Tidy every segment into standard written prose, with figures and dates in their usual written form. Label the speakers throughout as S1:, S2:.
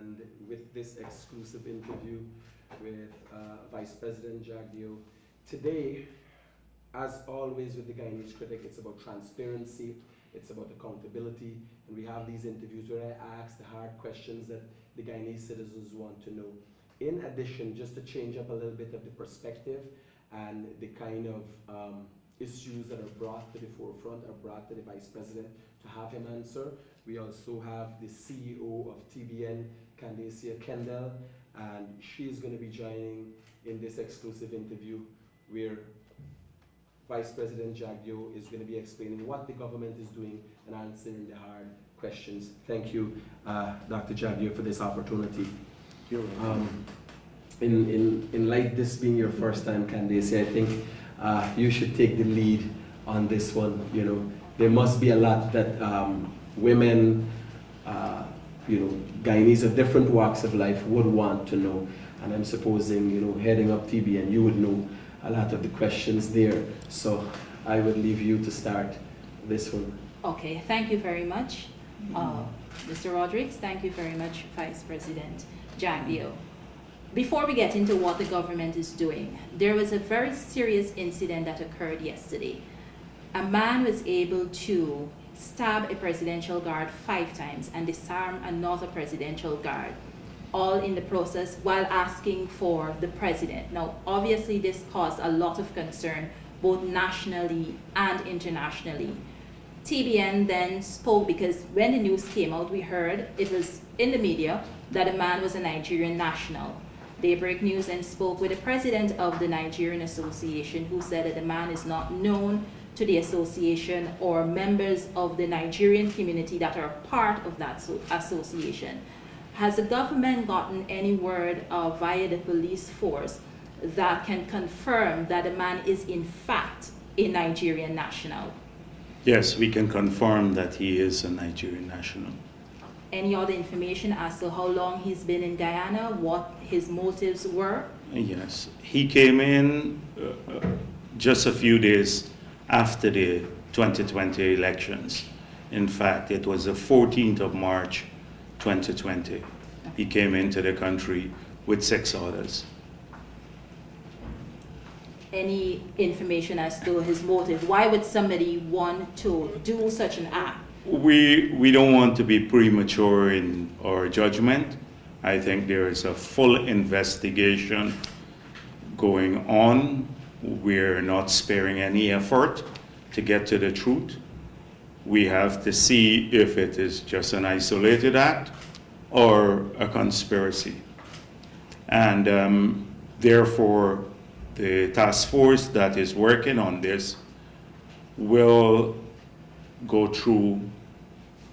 S1: and with this exclusive interview with Vice President Jagdeo. Today, as always with the Guyanese Critic, it's about transparency, it's about accountability, and we have these interviews where I ask the hard questions that the Guyanese citizens want to know. In addition, just to change up a little bit of the perspective and the kind of issues that are brought to the forefront, are brought to the Vice President to have him answer. We also have the CEO of TBN, Candacia Kendall, and she's going to be joining in this exclusive interview where Vice President Jagdeo is going to be explaining what the government is doing and answering the hard questions. Thank you, Dr. Jagdeo, for this opportunity. In light this being your first time, Candacia, I think you should take the lead on this one. You know, there must be a lot that women, Guyanese of different walks of life would want to know. And I'm supposing, heading up TBN, you would know a lot of the questions there. So I would leave you to start this one.
S2: Okay, thank you very much, Mr. Rodriguez. Thank you very much, Vice President Jagdeo. Before we get into what the government is doing, there was a very serious incident that occurred yesterday. A man was able to stab a presidential guard 5 times and disarm another presidential guard, all in the process while asking for the president. Now, obviously, this caused a lot of concern, both nationally and internationally. TBN then spoke because when the news came out, we heard it was in the media that the man was a Nigerian national. Daybreak News then spoke with the president of the Nigerian Association, who said that the man is not known to the association or members of the Nigerian community that are part of that association. Has the government gotten any word via the police force that can confirm that the man is in fact a Nigerian national?
S3: Yes, we can confirm that he is a Nigerian national.
S2: Any other information as to how long he's been in Guyana, what his motives were?
S3: Yes, he came in just a few days after the 2020 elections. In fact, it was the 14th of March, 2020. He came into the country with 6 others.
S2: Any information as to his motive? Why would somebody want to do such an act?
S3: We don't want to be premature in our judgment. I think there is a full investigation going on. We're not sparing any effort to get to the truth. We have to see if it is just an isolated act or a conspiracy. And therefore, the task force that is working on this will go through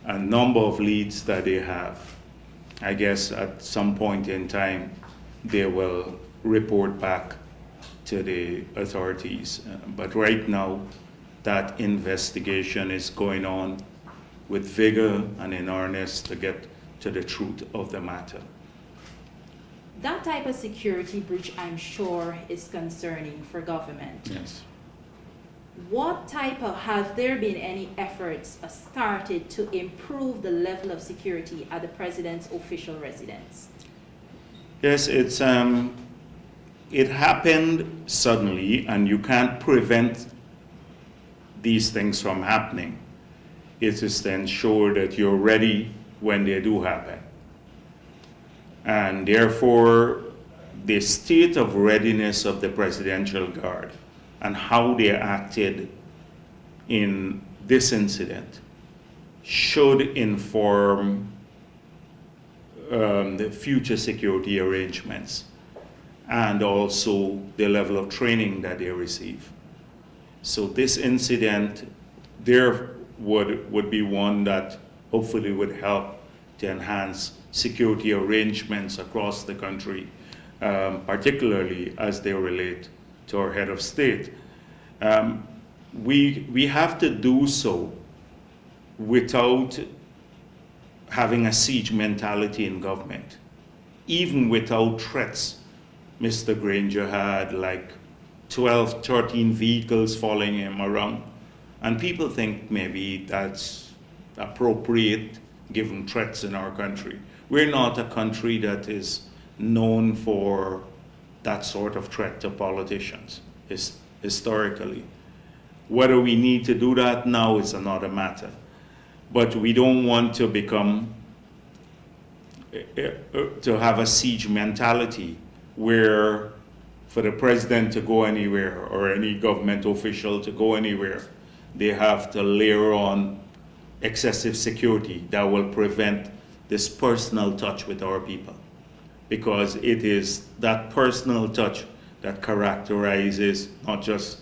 S3: a number of leads that they have. I guess at some point in time, they will report back to the authorities. But right now, that investigation is going on with vigor and in earnest to get to the truth of the matter.
S2: That type of security breach, I'm sure, is concerning for government.
S3: Yes.
S2: Have there been any efforts started to improve the level of security at the president's official residence?
S3: Yes, it happened suddenly, and you can't prevent these things from happening. It is to ensure that you're ready when they do happen. And therefore, the state of readiness of the Presidential Guard and how they acted in this incident should inform the future security arrangements and also the level of training that they receive. So this incident there would be one that hopefully would help to enhance security arrangements across the country, particularly as they relate to our head of state. We have to do so without having a siege mentality in government. Even without threats, Mr. Granger had like 12, 13 vehicles following him around. And people think maybe that's appropriate given threats in our country. We're not a country that is known for that sort of threat to politicians, historically. Whether we need to do that now is another matter. But we don't want to become, to have a siege mentality where for the president to go anywhere or any government official to go anywhere, they have to layer on excessive security that will prevent this personal touch with our people. Because it is that personal touch that characterizes not just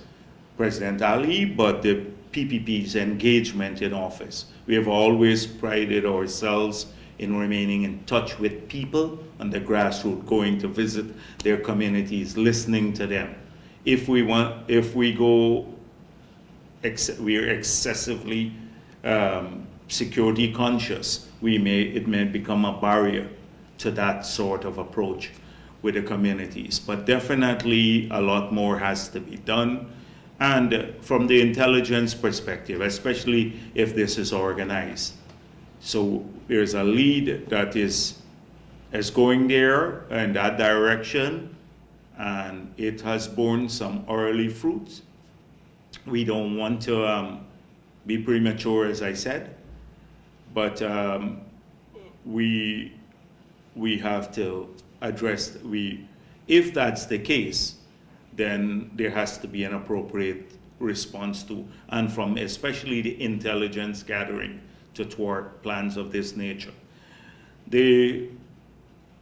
S3: President Ali, but the PPP's engagement in office. We have always prided ourselves in remaining in touch with people on the grassroots, going to visit their communities, listening to them. If we are excessively security conscious, it may become a barrier to that sort of approach with the communities. But definitely a lot more has to be done. And from the intelligence perspective, especially if this is organized. So there's a lead that is going there in that direction, and it has borne some early fruits. We don't want to be premature, as I said, but we have to address, if that's the case, then there has to be an appropriate response to, and from especially the intelligence gathering to thwart plans of this nature.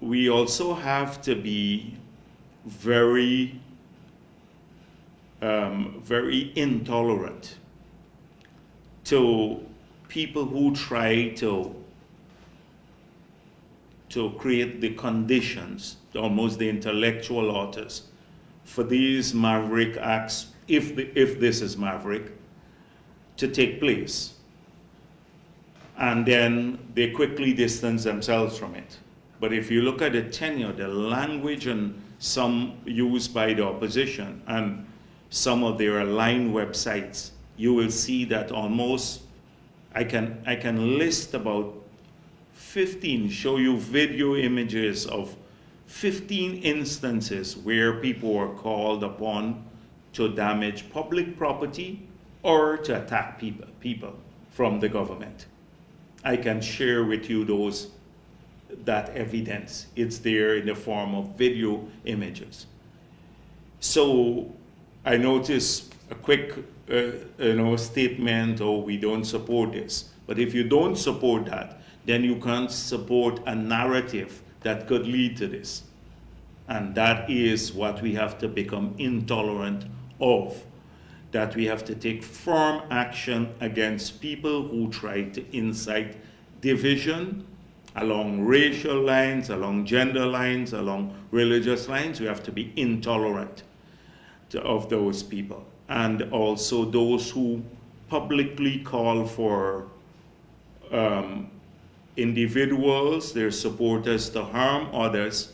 S3: We also have to be very, very intolerant to people who try to create the conditions, almost the intellectual authors, for these maverick acts, if this is maverick, to take place. And then they quickly distance themselves from it. But if you look at the tenure, the language and some used by the opposition and some of their aligned websites, you will see that almost, I can list about 15, show you video images of 15 instances where people were called upon to damage public property or to attack people from the government. I can share with you that evidence. It's there in the form of video images. So I noticed a quick statement, oh, we don't support this. But if you don't support that, then you can't support a narrative that could lead to this. And that is what we have to become intolerant of, that we have to take firm action against people who try to incite division along racial lines, along gender lines, along religious lines. We have to be intolerant of those people. And also those who publicly call for individuals, their supporters, to harm others.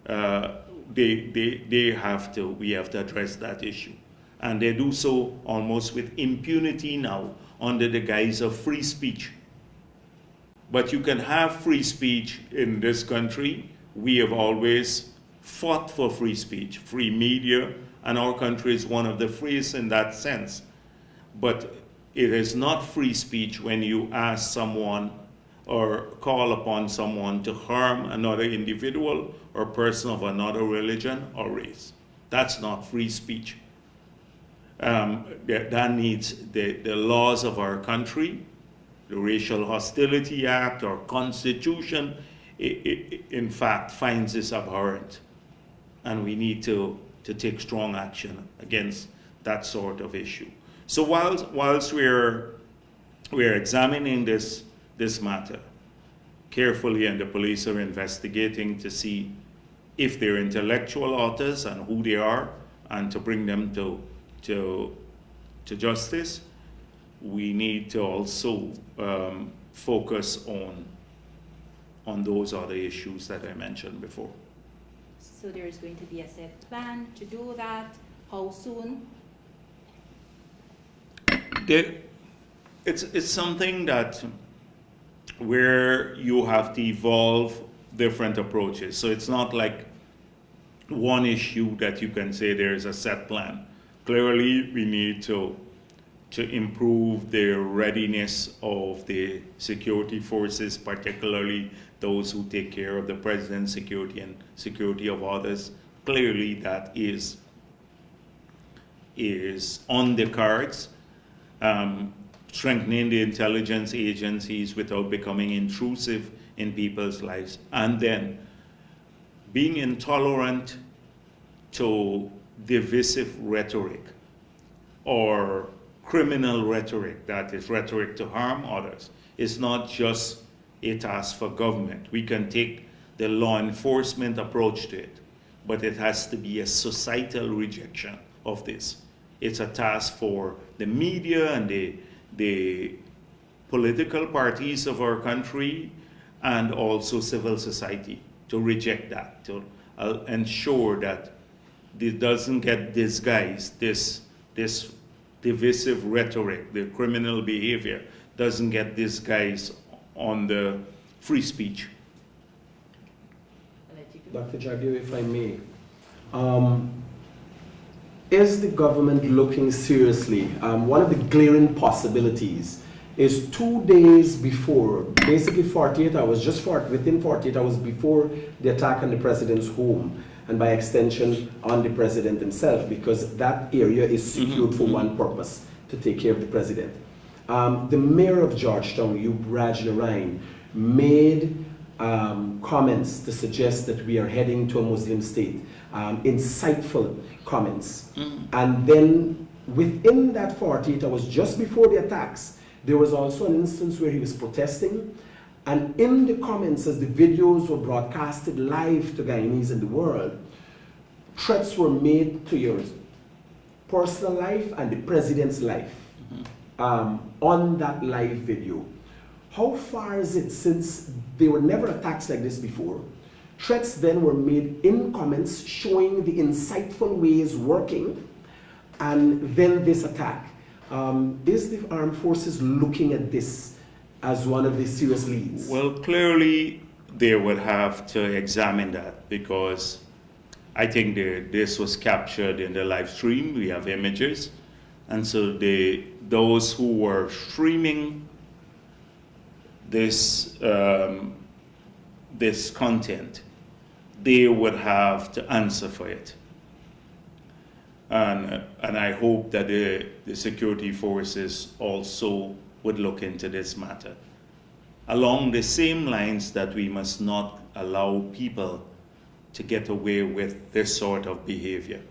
S3: We have to address that issue. And they do so almost with impunity now under the guise of free speech. But you can have free speech in this country. We have always fought for free speech, free media, and our country is one of the freest in that sense. But it is not free speech when you ask someone or call upon someone to harm another individual or person of another religion or race. That's not free speech. That needs the laws of our country, the Racial Hostility Act, our Constitution, in fact, finds this abhorrent. And we need to take strong action against that sort of issue. So whilst we're examining this matter carefully, and the police are investigating to see if they're intellectual authors and who they are, and to bring them to justice, we need to also focus on those other issues that I mentioned before.
S2: So there is going to be a set plan to do that. How soon?
S3: It's something that where you have to evolve different approaches. So it's not like one issue that you can say there is a set plan. Clearly, we need to improve the readiness of the security forces, particularly those who take care of the president's security and security of others. Clearly, that is on the cards. Strengthening the intelligence agencies without becoming intrusive in people's lives, and then being intolerant to divisive rhetoric or criminal rhetoric, that is rhetoric to harm others, is not just a task for government. We can take the law enforcement approach to it, but it has to be a societal rejection of this. It's a task for the media and the political parties of our country and also civil society to reject that, to ensure that it doesn't get disguised, this divisive rhetoric, the criminal behavior doesn't get disguised on the free speech.
S1: Dr. Jagdeo, if I may, is the government looking seriously? One of the glaring possibilities is 2 days before, basically 48 hours, within 48 hours before the attack on the president's home, and by extension on the president himself, because that area is secured for one purpose, to take care of the president. The mayor of Georgetown, Ubraj Narain, made comments to suggest that we are heading to a Muslim state, insightful comments. And then within that 48 hours, just before the attacks, there was also an instance where he was protesting, and in the comments, as the videos were broadcasted live to Guyanese in the world, threats were made to your personal life and the president's life on that live video. How far is it since there were never attacks like this before? Threats then were made in comments showing the insightful ways working, and then this attack. Is the armed forces looking at this as one of the serious leads?
S3: Well, clearly they would have to examine that, because I think this was captured in the live stream. We have images, and so those who were streaming this this content, they would have to answer for it. And I hope that the security forces also would look into this matter. Along the same lines that we must not allow people to get away with this sort of behavior.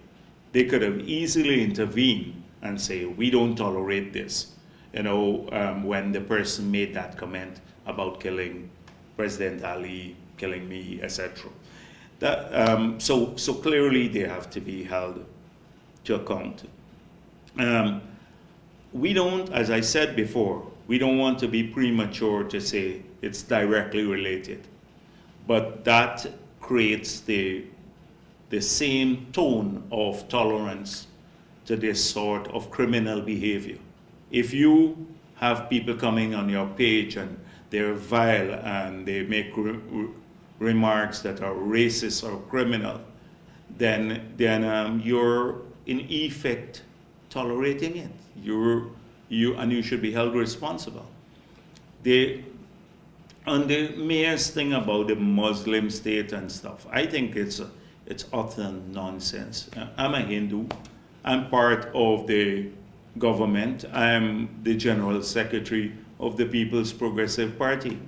S3: They could have easily intervened and say, we don't tolerate this. When the person made that comment about killing President Ali, killing me, etc. So clearly they have to be held to account. We don't, as I said before, we don't want to be premature to say it's directly related, but that creates the same tone of tolerance to this sort of criminal behavior. If you have people coming on your page and they're vile and they make remarks that are racist or criminal, then you're in effect tolerating it. And you should be held responsible. On the mayor's thing about the Muslim state and stuff, I think it's utter nonsense. I'm a Hindu. I'm part of the government. I'm the general secretary of the People's Progressive Party.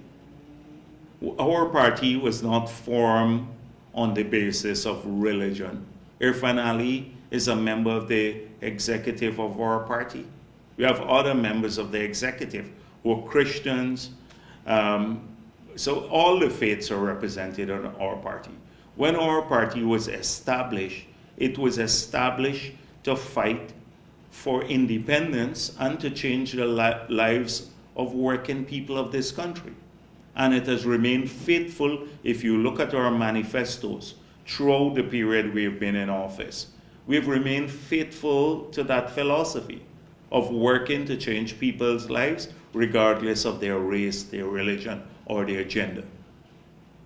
S3: Our party was not formed on the basis of religion. Irfan Ali is a member of the executive of our party. We have other members of the executive who are Christians. So all the faiths are represented on our party. When our party was established, it was established to fight for independence and to change the lives of working people of this country. And it has remained faithful. If you look at our manifestos throughout the period we've been in office, we've remained faithful to that philosophy of working to change people's lives, regardless of their race, their religion, or their gender.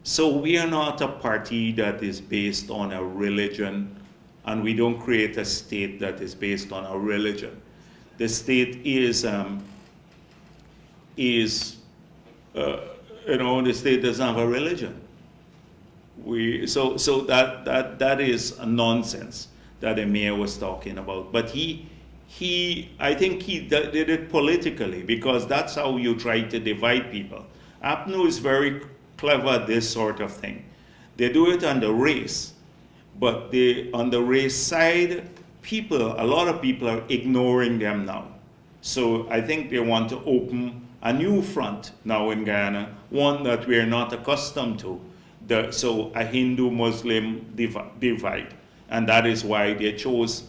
S3: So we are not a party that is based on a religion, and we don't create a state that is based on a religion. The state is the state doesn't have a religion. So that is a nonsense that the mayor was talking about. But I think he did it politically, because that's how you try to divide people. APNU is very clever at this sort of thing. They do it on the race, but on the race side, a lot of people are ignoring them now. So I think they want to open a new front now in Guyana, one that we are not accustomed to. So a Hindu-Muslim divide. And that is why they chose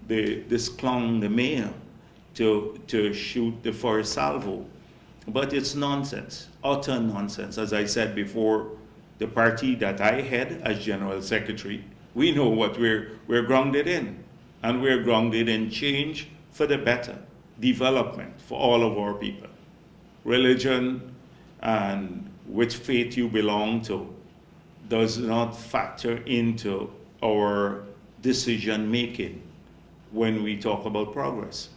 S3: this clown, the mayor, to shoot the first salvo. But it's nonsense, utter nonsense. As I said before, the party that I head as General Secretary, we know what we're grounded in. And we're grounded in change for the better, development for all of our people. Religion and which faith you belong to does not factor into our decision making when we talk about progress.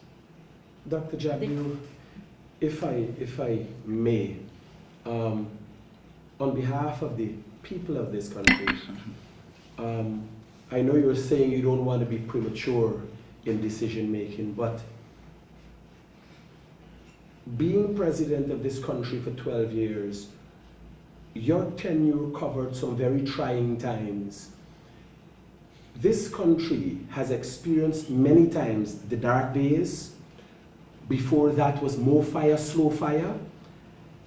S1: Dr. Jagdeo, if I may, on behalf of the people of this country, I know you're saying you don't want to be premature in decision making, but being president of this country for 12 years, your tenure covered some very trying times. This country has experienced many times the dark days. Before that was more fire, slow fire.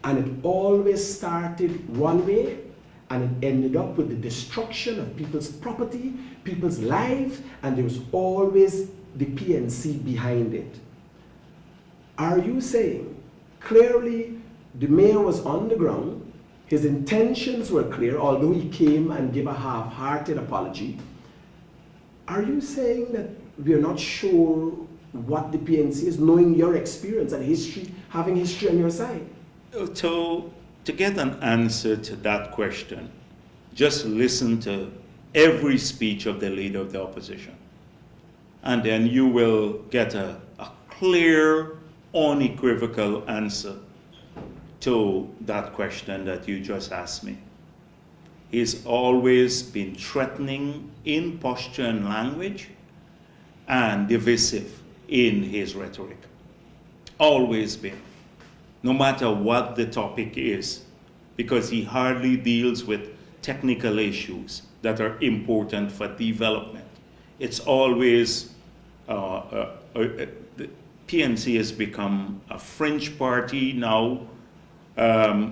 S1: And it always started one way, and it ended up with the destruction of people's property, people's lives, and there was always the PNC behind it. Are you saying, clearly the mayor was on the ground, his intentions were clear, although he came and gave a half-hearted apology. Are you saying that we are not sure what the PNC is, knowing your experience and history, having history on your side?
S3: To get an answer to that question, just listen to every speech of the leader of the opposition. And then you will get a clear, unequivocal answer to that question that you just asked me. He's always been threatening in posture and language and divisive in his rhetoric. Always been. No matter what the topic is, because he hardly deals with technical issues that are important for development. It's always, the PNC has become a fringe party now, a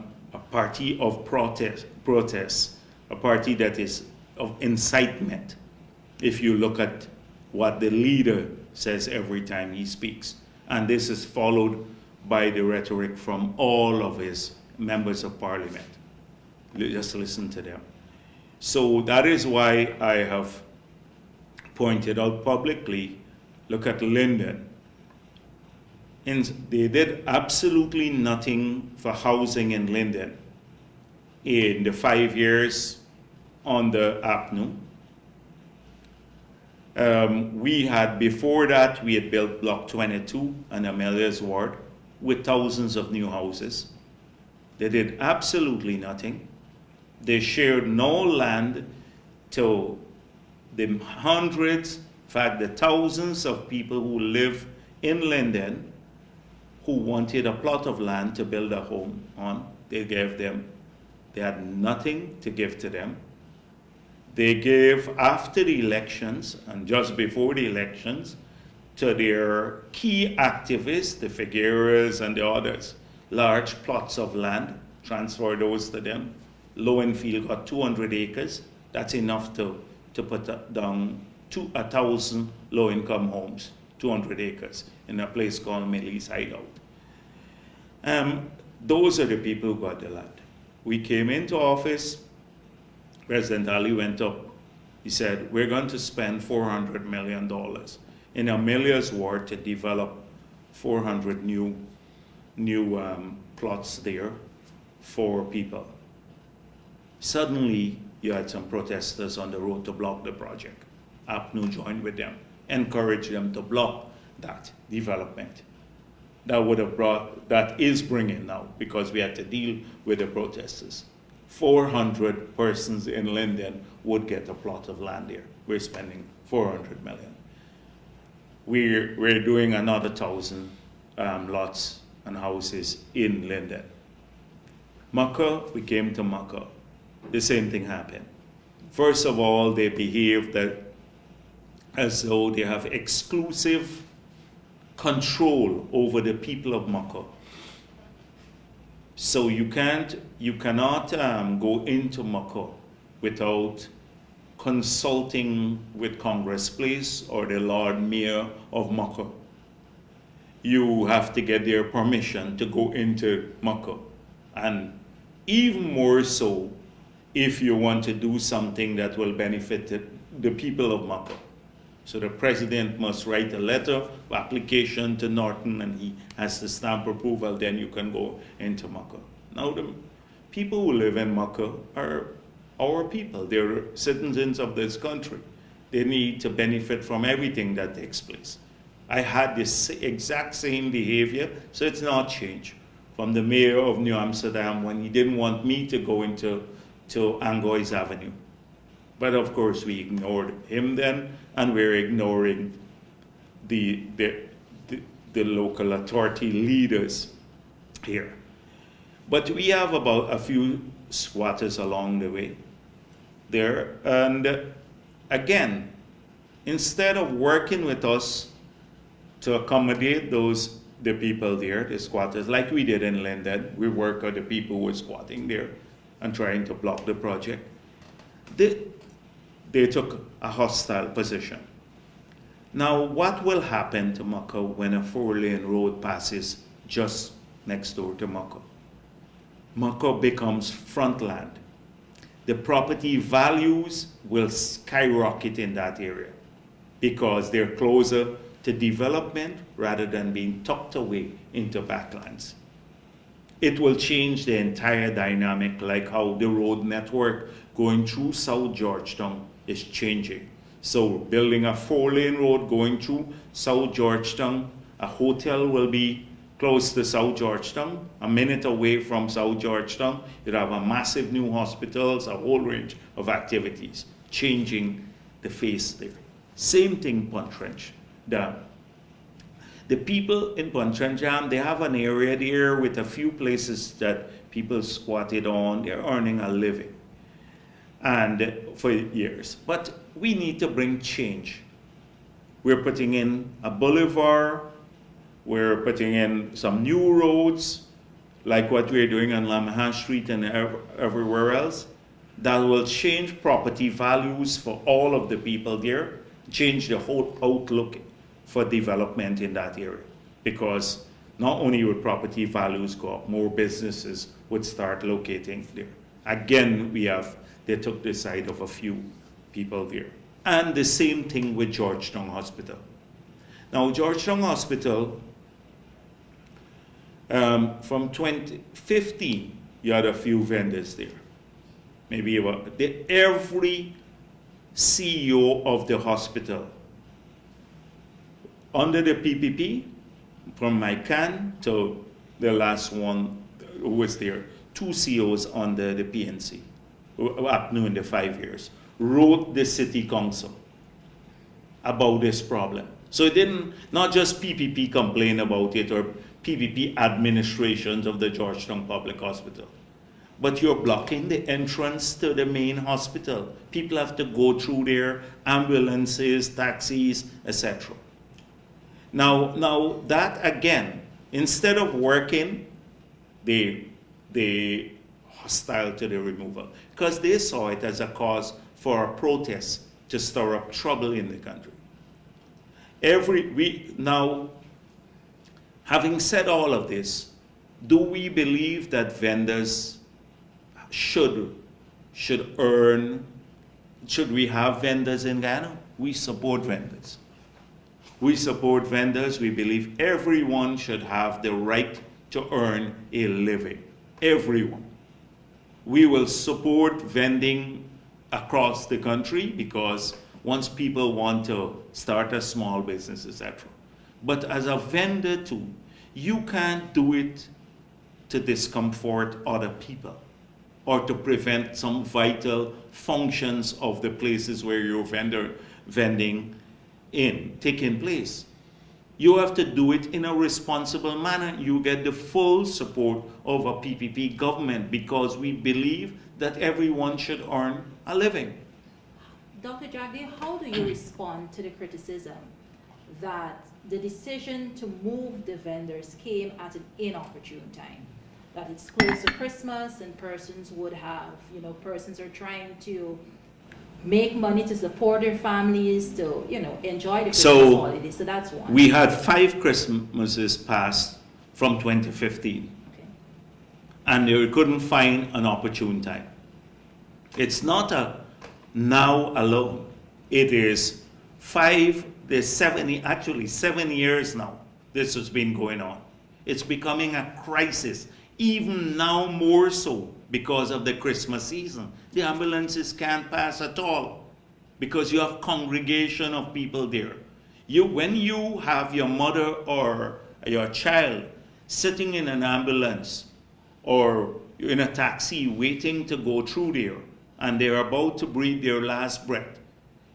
S3: party of protest, a party that is of incitement, if you look at what the leader says every time he speaks. And this is followed by the rhetoric from all of his members of parliament. Just listen to them. So that is why I have pointed out publicly, look at Linden. They did absolutely nothing for housing in Linden in the 5 years on the APNU. Before that, we had built Block 22 and Amelia's Ward with thousands of new houses. They did absolutely nothing. They shared no land to the hundreds, in fact, the thousands of people who live in Linden who wanted a plot of land to build a home on. They had nothing to give to them. They gave after the elections and just before the elections to their key activists, the Figueras and the others, large plots of land, transfer those to them. Lowenfield got 200 acres. That's enough to put down 1,000 low-income homes, 200 acres, in a place called Millie's Hideout. Those are the people who got the land. We came into office, President Ali went up, he said, we're going to spend $400 million in Amelia's Ward to develop 400 new new plots there for people. Suddenly, you had some protesters on the road to block the project. APNU joined with them, encouraged them to block that development. That is bringing now, because we had to deal with the protesters. 400 persons in Linden would get a plot of land there. We're spending 400 million. We're doing another 1,000 lots and houses in Linden. Mucka, we came to Mucka. The same thing happened. First of all, they behaved as though they have exclusive control over the people of Mucka. So you cannot go into Mucka without consulting with Congress Place or the Lord Mayor of Mucka. You have to get their permission to go into Mucka. And even more so if you want to do something that will benefit the people of Mucka. So the president must write a letter of application to Norton, and he has to stamp approval, then you can go into Mucka. Now the people who live in Mucka are our people. They're citizens of this country. They need to benefit from everything that takes place. I had this exact same behavior, so it's not changed, from the mayor of New Amsterdam when he didn't want me to go into Angois Avenue. But of course we ignored him then, and we're ignoring the local authority leaders here. But we have about a few squatters along the way there, and again, instead of working with us to accommodate the people there, the squatters, like we did in Linden, we work with the people who were squatting there and trying to block the project. They took a hostile position. Now, what will happen to Mucka when a 4-lane road passes just next door to Mucka? Mucka becomes front land. The property values will skyrocket in that area because they're closer to development rather than being tucked away into backlands. It will change the entire dynamic, like how the road network going through South Georgetown is changing. So building a 4-lane road going through South Georgetown, a hotel will be close to South Georgetown, a minute away from South Georgetown. You'd have a massive new hospitals, a whole range of activities, changing the face there. Same thing, Pontrench Dam. The people in Pontrench Dam, they have an area there with a few places that people squatted on. They're earning a living and for years. But we need to bring change. We're putting in a boulevard. We're putting in some new roads, like what we're doing on Lamahan Street and everywhere else. That will change property values for all of the people there, change the whole outlook for development in that area. Because not only would property values go up, more businesses would start locating there. Again, they took the side of a few people there. And the same thing with Georgetown Hospital. Now, Georgetown Hospital, from 2015, you had a few vendors there. Maybe every CEO of the hospital, under the PPP, from McCann to the last one who was there, 2 CEOs under the PNC, up new in the 5 years, wrote the city council about this problem. So it didn't, not just PPP complain about it or PPP administrations of the Georgetown Public Hospital, but you're blocking the entrance to the main hospital. People have to go through there, ambulances, taxis, etc. Now that again, instead of working, they hostile to the removal because they saw it as a cause for a protest to stir up trouble in the country. Now, having said all of this, do we believe that vendors should we have vendors in Guyana? We support vendors. We support vendors. We believe everyone should have the right to earn a living. Everyone. We will support vending across the country because once people want to start a small business, etc. But as a vendor too, you can't do it to discomfort other people or to prevent some vital functions of the places where you're vending in taking place. You have to do it in a responsible manner. You get the full support of a PPP government because we believe that everyone should earn a living.
S2: Dr. Jagdeo, how do you respond to the criticism that the decision to move the vendors came at an inopportune time? That it's close to Christmas and persons would have, persons are trying to make money to support their families, to, enjoy the Christmas holidays. So that's one.
S3: We had 5 Christmases passed from 2015.
S2: Okay.
S3: And they couldn't find an opportune time. It's not a now alone. It is 7 years now this has been going on. It's becoming a crisis, even now more so because of the Christmas season. The ambulances can't pass at all because you have congregation of people there. When you have your mother or your child sitting in an ambulance or in a taxi waiting to go through there, and they're about to breathe their last breath,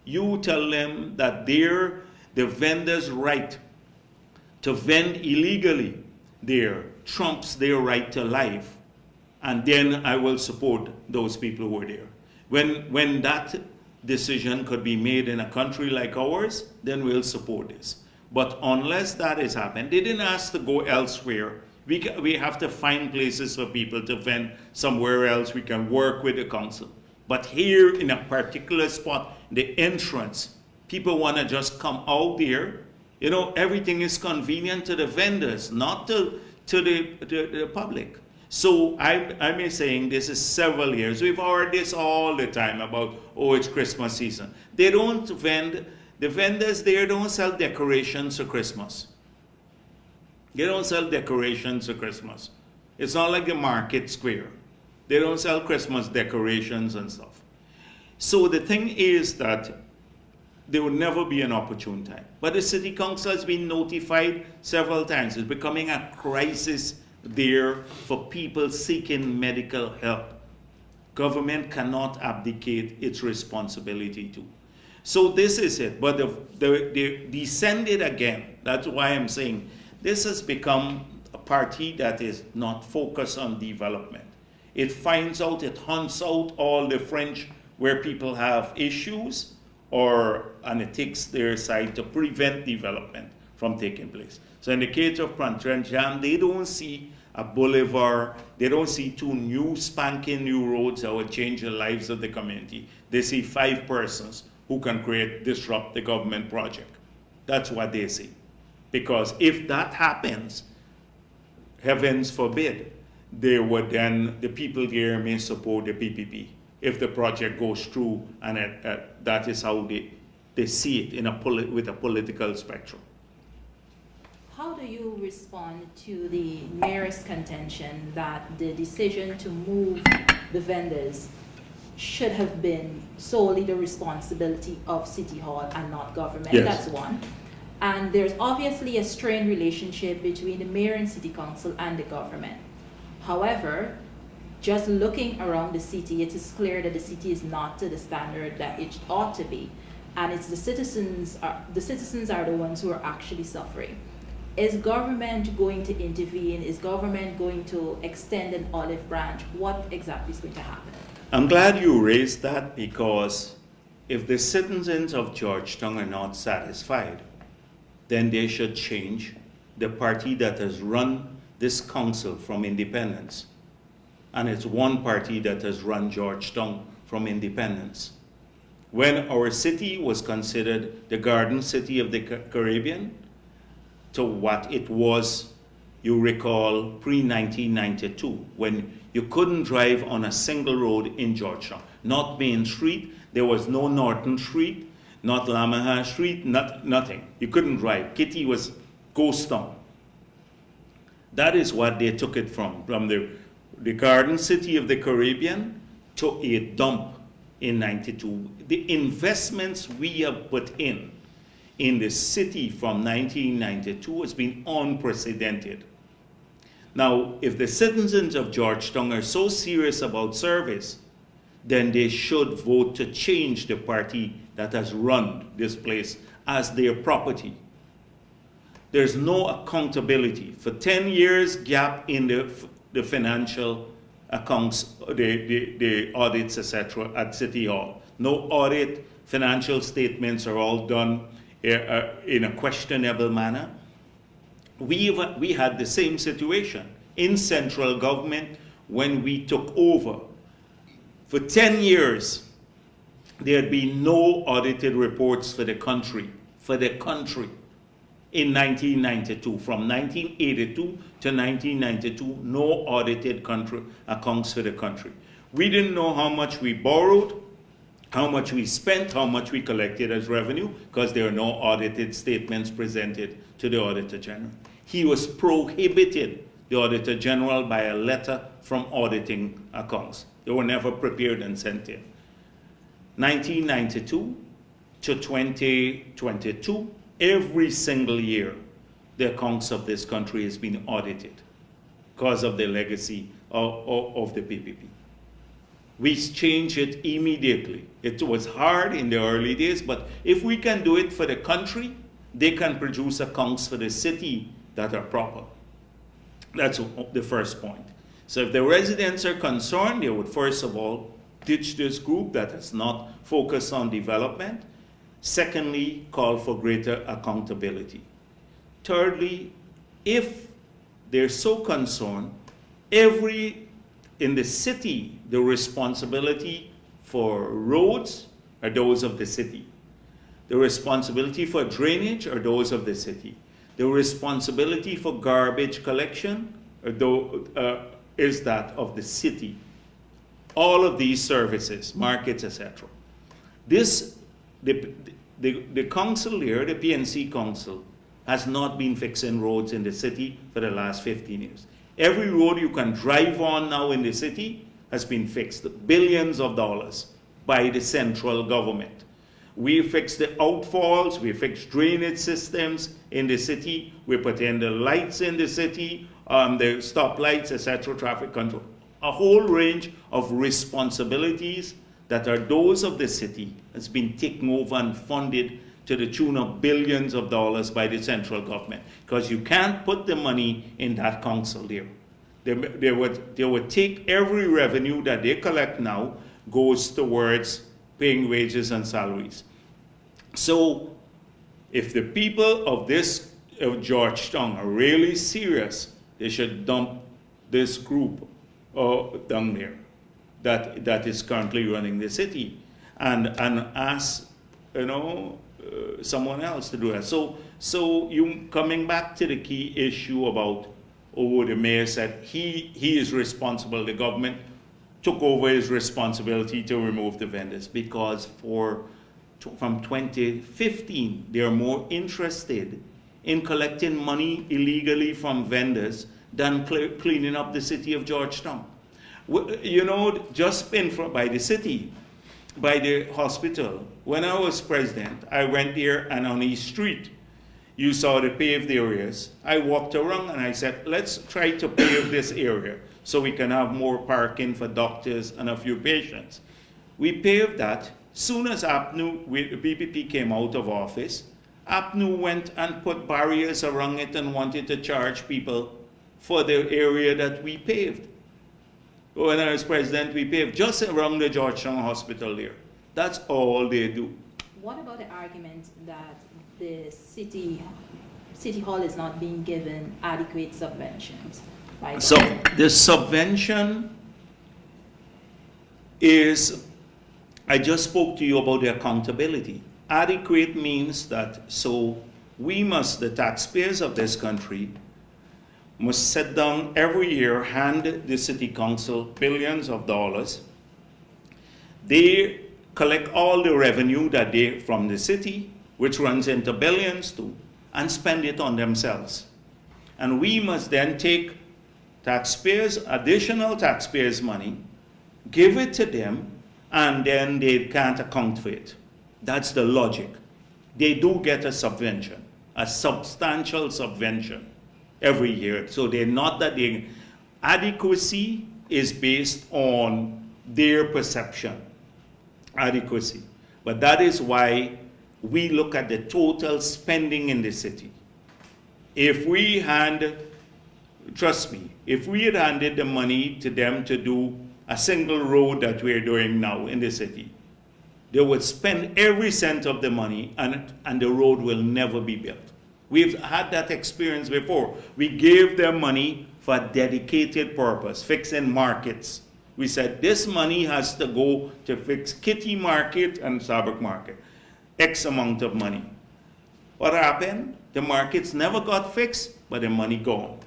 S3: you tell them that the vendor's right to vend illegally there trumps their right to life, and then I will support those people who are there. When that decision could be made in a country like ours, then we'll support this. But unless that is happening, they didn't ask to go elsewhere. We have to find places for people to vend somewhere else. We can work with the council. But here in a particular spot, the entrance, people want to just come out there. Everything is convenient to the vendors, not to the public. So I'm saying this is several years. We've heard this all the time about, it's Christmas season. They don't vend, the vendors there don't sell decorations for Christmas. They don't sell decorations for Christmas. It's not like the market square. They don't sell Christmas decorations and stuff. So the thing is that there will never be an opportune time. But the city council has been notified several times. It's becoming a crisis there for people seeking medical help. Government cannot abdicate its responsibility to. So this is it. But they descended again. That's why I'm saying this has become a party that is not focused on development. It finds out, it hunts out all the fringe where people have issues, and it takes their side to prevent development from taking place. So in the case of Prantrand Jam, they don't see a boulevard, they don't see 2 spanking new roads that would change the lives of the community. They see 5 persons who can disrupt the government project. That's what they see. Because if that happens, heavens forbid, the people there may support the PPP if the project goes through, and that is how they see it with a political spectrum.
S2: How do you respond to the mayor's contention that the decision to move the vendors should have been solely the responsibility of City Hall and not government?
S3: Yes.
S2: That's one. And there's obviously a strained relationship between the mayor and city council and the government. However, just looking around the city, it is clear that the city is not to the standard that it ought to be. And it's the citizens are the ones who are actually suffering. Is government going to intervene? Is government going to extend an olive branch? What exactly is going to happen?
S3: I'm glad you raised that, because if the citizens of Georgetown are not satisfied, then they should change the party that has run this council from independence. And it's one party that has run Georgetown from independence. When our city was considered the Garden City of the Caribbean, to what it was, you recall, pre-1992, when you couldn't drive on a single road in Georgetown. Not Main Street, there was no Norton Street, not Lamaha Street, nothing. You couldn't drive. Kitty was ghost town. That is what they took it from the garden city of the Caribbean to a dump in 92. The investments we have put in the city from 1992 has been unprecedented. Now, if the citizens of Georgetown are so serious about service, then they should vote to change the party that has run this place as their property. There's no accountability. For 10 years, gap in the financial accounts, the audits, etc., at City Hall. No audit, financial statements are all done in a questionable manner. We had the same situation in central government when we took over. For 10 years, there had been no audited reports for the country, in 1992. From 1982 to 1992, no audited country accounts for the country. We didn't know how much we borrowed, how much we spent, how much we collected as revenue, because there are no audited statements presented to the Auditor General. He was prohibited, the Auditor General, by a letter from auditing accounts. They were never prepared and sent in. 1992 to 2022, every single year, the accounts of this country has been audited because of the legacy of the PPP. We changed it immediately. It was hard in the early days, but if we can do it for the country, they can produce accounts for the city that are proper. That's the first point. So if the residents are concerned, they would first of all ditch this group that is not focused on development. Secondly, call for greater accountability. Thirdly, if they're so concerned, in the city, the responsibility for roads are those of the city. The responsibility for drainage are those of the city. The responsibility for garbage collection is that of the city. All of these services, markets, etc. The council here, the PNC council, has not been fixing roads in the city for the last 15 years. Every road you can drive on now in the city has been fixed, billions of dollars by the central government. We fixed the outfalls, we fixed drainage systems in the city, we put in the lights in the city, the stoplights, etc., traffic control. A whole range of responsibilities that are those of the city has been taken over and funded to the tune of billions of dollars by the central government, because you can't put the money in that council there. They would take every revenue that they collect now goes towards paying wages and salaries. So if the people of Georgetown are really serious, they should dump this group down there that is currently running the city and ask someone else to do that. So you coming back to the key issue about the mayor said he is responsible, the government took over his responsibility to remove the vendors, because from 2015 they are more interested in collecting money illegally from vendors than cleaning up the city of Georgetown. Just by the city, by the hospital. When I was president, I went there, and on East Street, you saw the paved areas. I walked around and I said, let's try to pave this area so we can have more parking for doctors and a few patients. We paved that. Soon as APNU, the PPP came out of office, APNU went and put barriers around it and wanted to charge people for the area that we paved. When I was president, we paved just around the Georgetown Hospital there. That's all they do.
S2: What about the argument that the city hall is not being given adequate subventions? Right?
S3: So the subvention is, I just spoke to you about the accountability. Adequate means that, the taxpayers of this country must sit down every year, hand the city council billions of dollars. They collect all the revenue from the city, which runs into billions too, and spend it on themselves. And we must then take taxpayers, additional taxpayers' money, give it to them, and then they can't account for it. That's the logic. They do get a subvention, a substantial subvention every year. So they're not that they, adequacy is based on their perception, adequacy. But that is why we look at the total spending in the city. If we hand, trust me, if we had handed the money to them to do a single road that we're doing now in the city, they would spend every cent of the money and the road will never be built. We've had that experience before. We gave them money for a dedicated purpose, fixing markets. We said this money has to go to fix Kitty Market and Sabak Market. X amount of money. What happened? The markets never got fixed, but the money gone.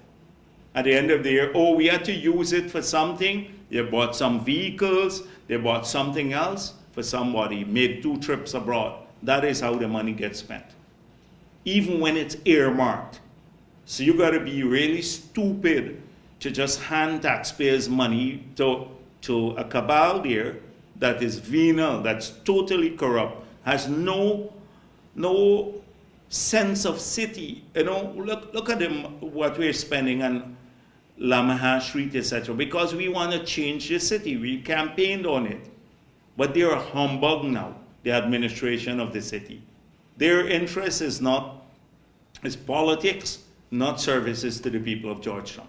S3: At the end of the year, oh, we had to use it for something. They bought some vehicles, they bought something else for somebody, made 2 trips abroad. That is how the money gets spent. Even when it's earmarked. So you gotta be really stupid to just hand taxpayers money to a cabal there that is venal, that's totally corrupt, has no sense of city. You know, look at them, what we're spending on Lamaha Street, etc. Because we want to change the city. We campaigned on it. But they're a humbug now, the administration of the city. Their interest is politics, not services to the people of Georgetown.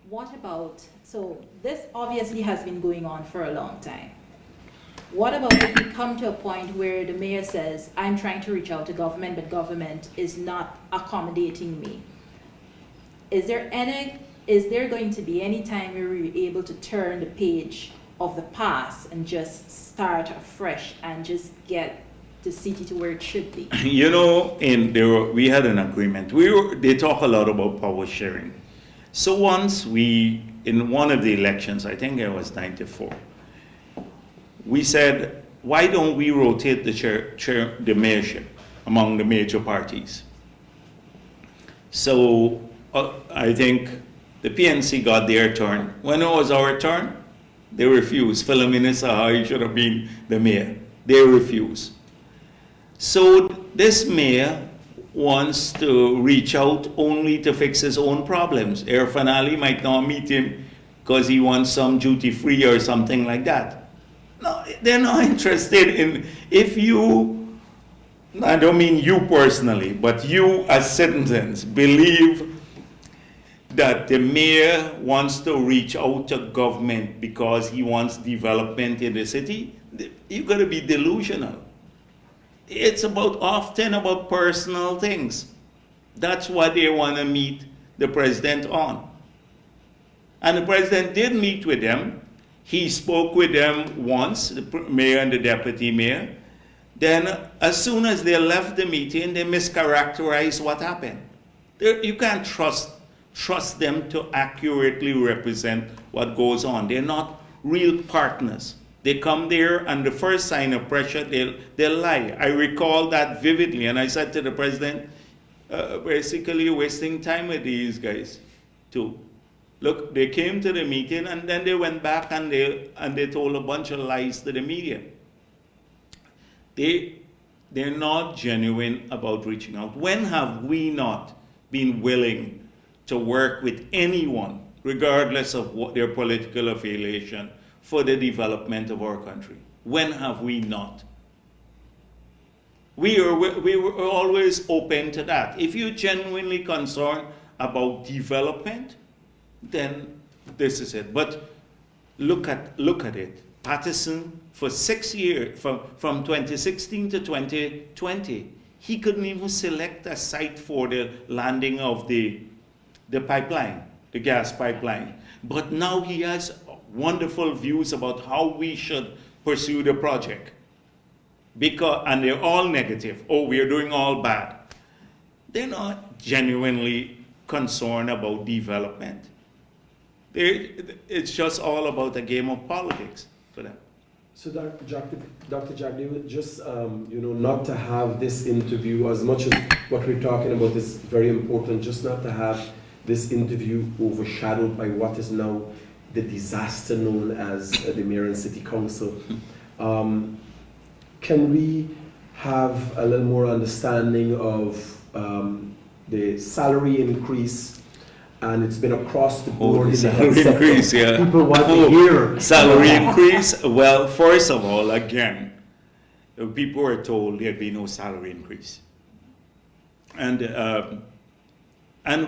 S2: What about, so this obviously has been going on for a long time. What about if we come to a point where the mayor says, I'm trying to reach out to government, but government is not accommodating me? Is there going to be any time where we're able to turn the page of the past and just start afresh and just get the city to where it should be?
S3: You know, we had an agreement. They talk a lot about power sharing. So once in one of the elections, I think it was 94, we said, why don't we rotate the the mayorship among the major parties? So I think the PNC got their turn. When it was our turn, they refused. Philomena Sahai should have been the mayor. They refused. So this mayor wants to reach out only to fix his own problems. Irfan Ali might not meet him because he wants some duty-free or something like that. No, they're not interested in, if you, I don't mean you personally, but you as citizens believe that the mayor wants to reach out to government because he wants development in the city, you've got to be delusional. It's often about personal things. That's what they want to meet the president on. And the president did meet with them. He spoke with them once, the mayor and the deputy mayor. Then as soon as they left the meeting, they mischaracterized what happened. You can't trust them to accurately represent what goes on. They're not real partners. They come there and the first sign of pressure, they'll lie. I recall that vividly, and I said to the president, basically wasting time with these guys too. Look, they came to the meeting and then they went back and they told a bunch of lies to the media. They're not genuine about reaching out. When have we not been willing to work with anyone, regardless of what their political affiliation, for the development of our country? When have we not? We were always open to that. If you're genuinely concerned about development, then this is it. But look at it. Patterson, for 6 years, from 2016 to 2020, he couldn't even select a site for the landing of the pipeline, the gas pipeline. But now he has wonderful views about how we should pursue the project. And they're all negative. Oh, we're doing all bad. They're not genuinely concerned about development. It's just all about a game of politics for them.
S1: So, Dr. Jagdeo, just not to have this interview, as much as what we're talking about is very important, just not to have this interview overshadowed by what is now the disaster known as the Mayor and City Council. Can we have a little more understanding of the salary increase? And it's been across the board in the health
S3: salary
S1: sector.
S3: increase, yeah.
S1: People want to hear
S3: salary increase. Well, first of all, again, people were told there'd be no salary increase, and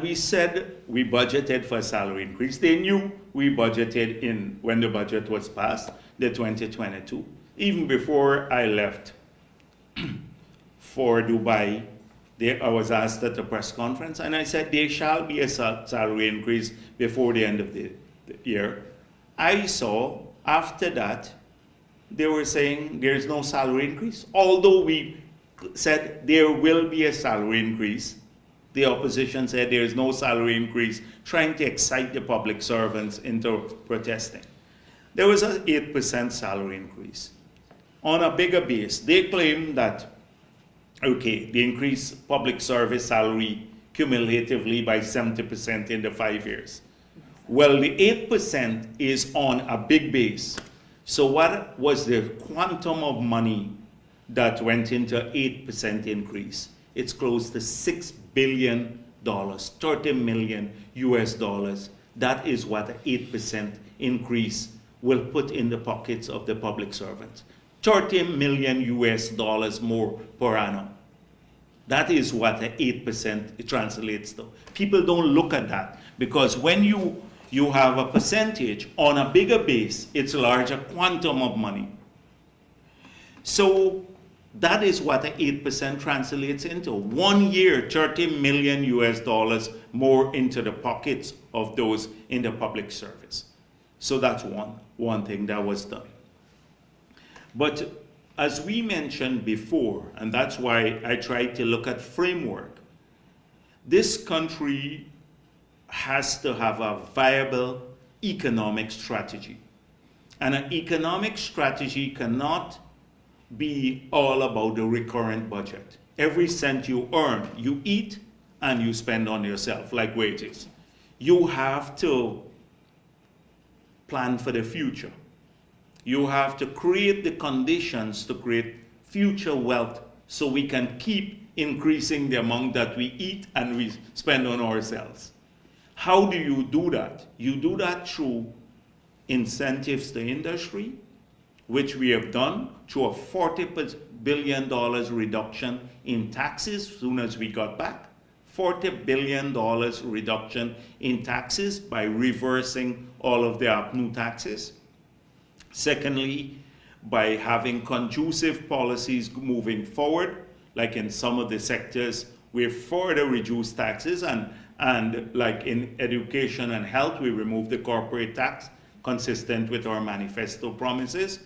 S3: we said we budgeted for a salary increase. They knew we budgeted in when the budget was passed, the 2022. Even before I left for Dubai, I was asked at a press conference, and I said there shall be a salary increase before the end of the year. I saw after that they were saying there is no salary increase. Although we said there will be a salary increase, the opposition said there is no salary increase, trying to excite the public servants into protesting. There was an 8% salary increase. On a bigger base, they claim that okay, they increased public service salary cumulatively by 70% in the 5 years. Well, the 8% is on a big base. So what was the quantum of money that went into 8% increase? It's close to $6 billion, 30 million US dollars. That is what an 8% increase will put in the pockets of the public servants. 30 million US dollars more per annum. That is what the 8% translates to. People don't look at that because when you have a percentage on a bigger base, it's a larger quantum of money. So that is what the 8% translates into. 1 year, 30 million US dollars more into the pockets of those in the public service. So that's one thing that was done. But as we mentioned before, and that's why I tried to look at framework, this country has to have a viable economic strategy. And an economic strategy cannot be all about the recurrent budget. Every cent you earn, you eat and you spend on yourself, like wages. You have to plan for the future. You have to create the conditions to create future wealth so we can keep increasing the amount that we eat and we spend on ourselves. How do you do that? You do that through incentives to industry, which we have done through a $40 billion reduction in taxes as soon as we got back. $40 billion reduction in taxes by reversing all of the new taxes. Secondly, by having conducive policies moving forward, like in some of the sectors, we further reduce taxes, and like in education and health, we remove the corporate tax, consistent with our manifesto promises.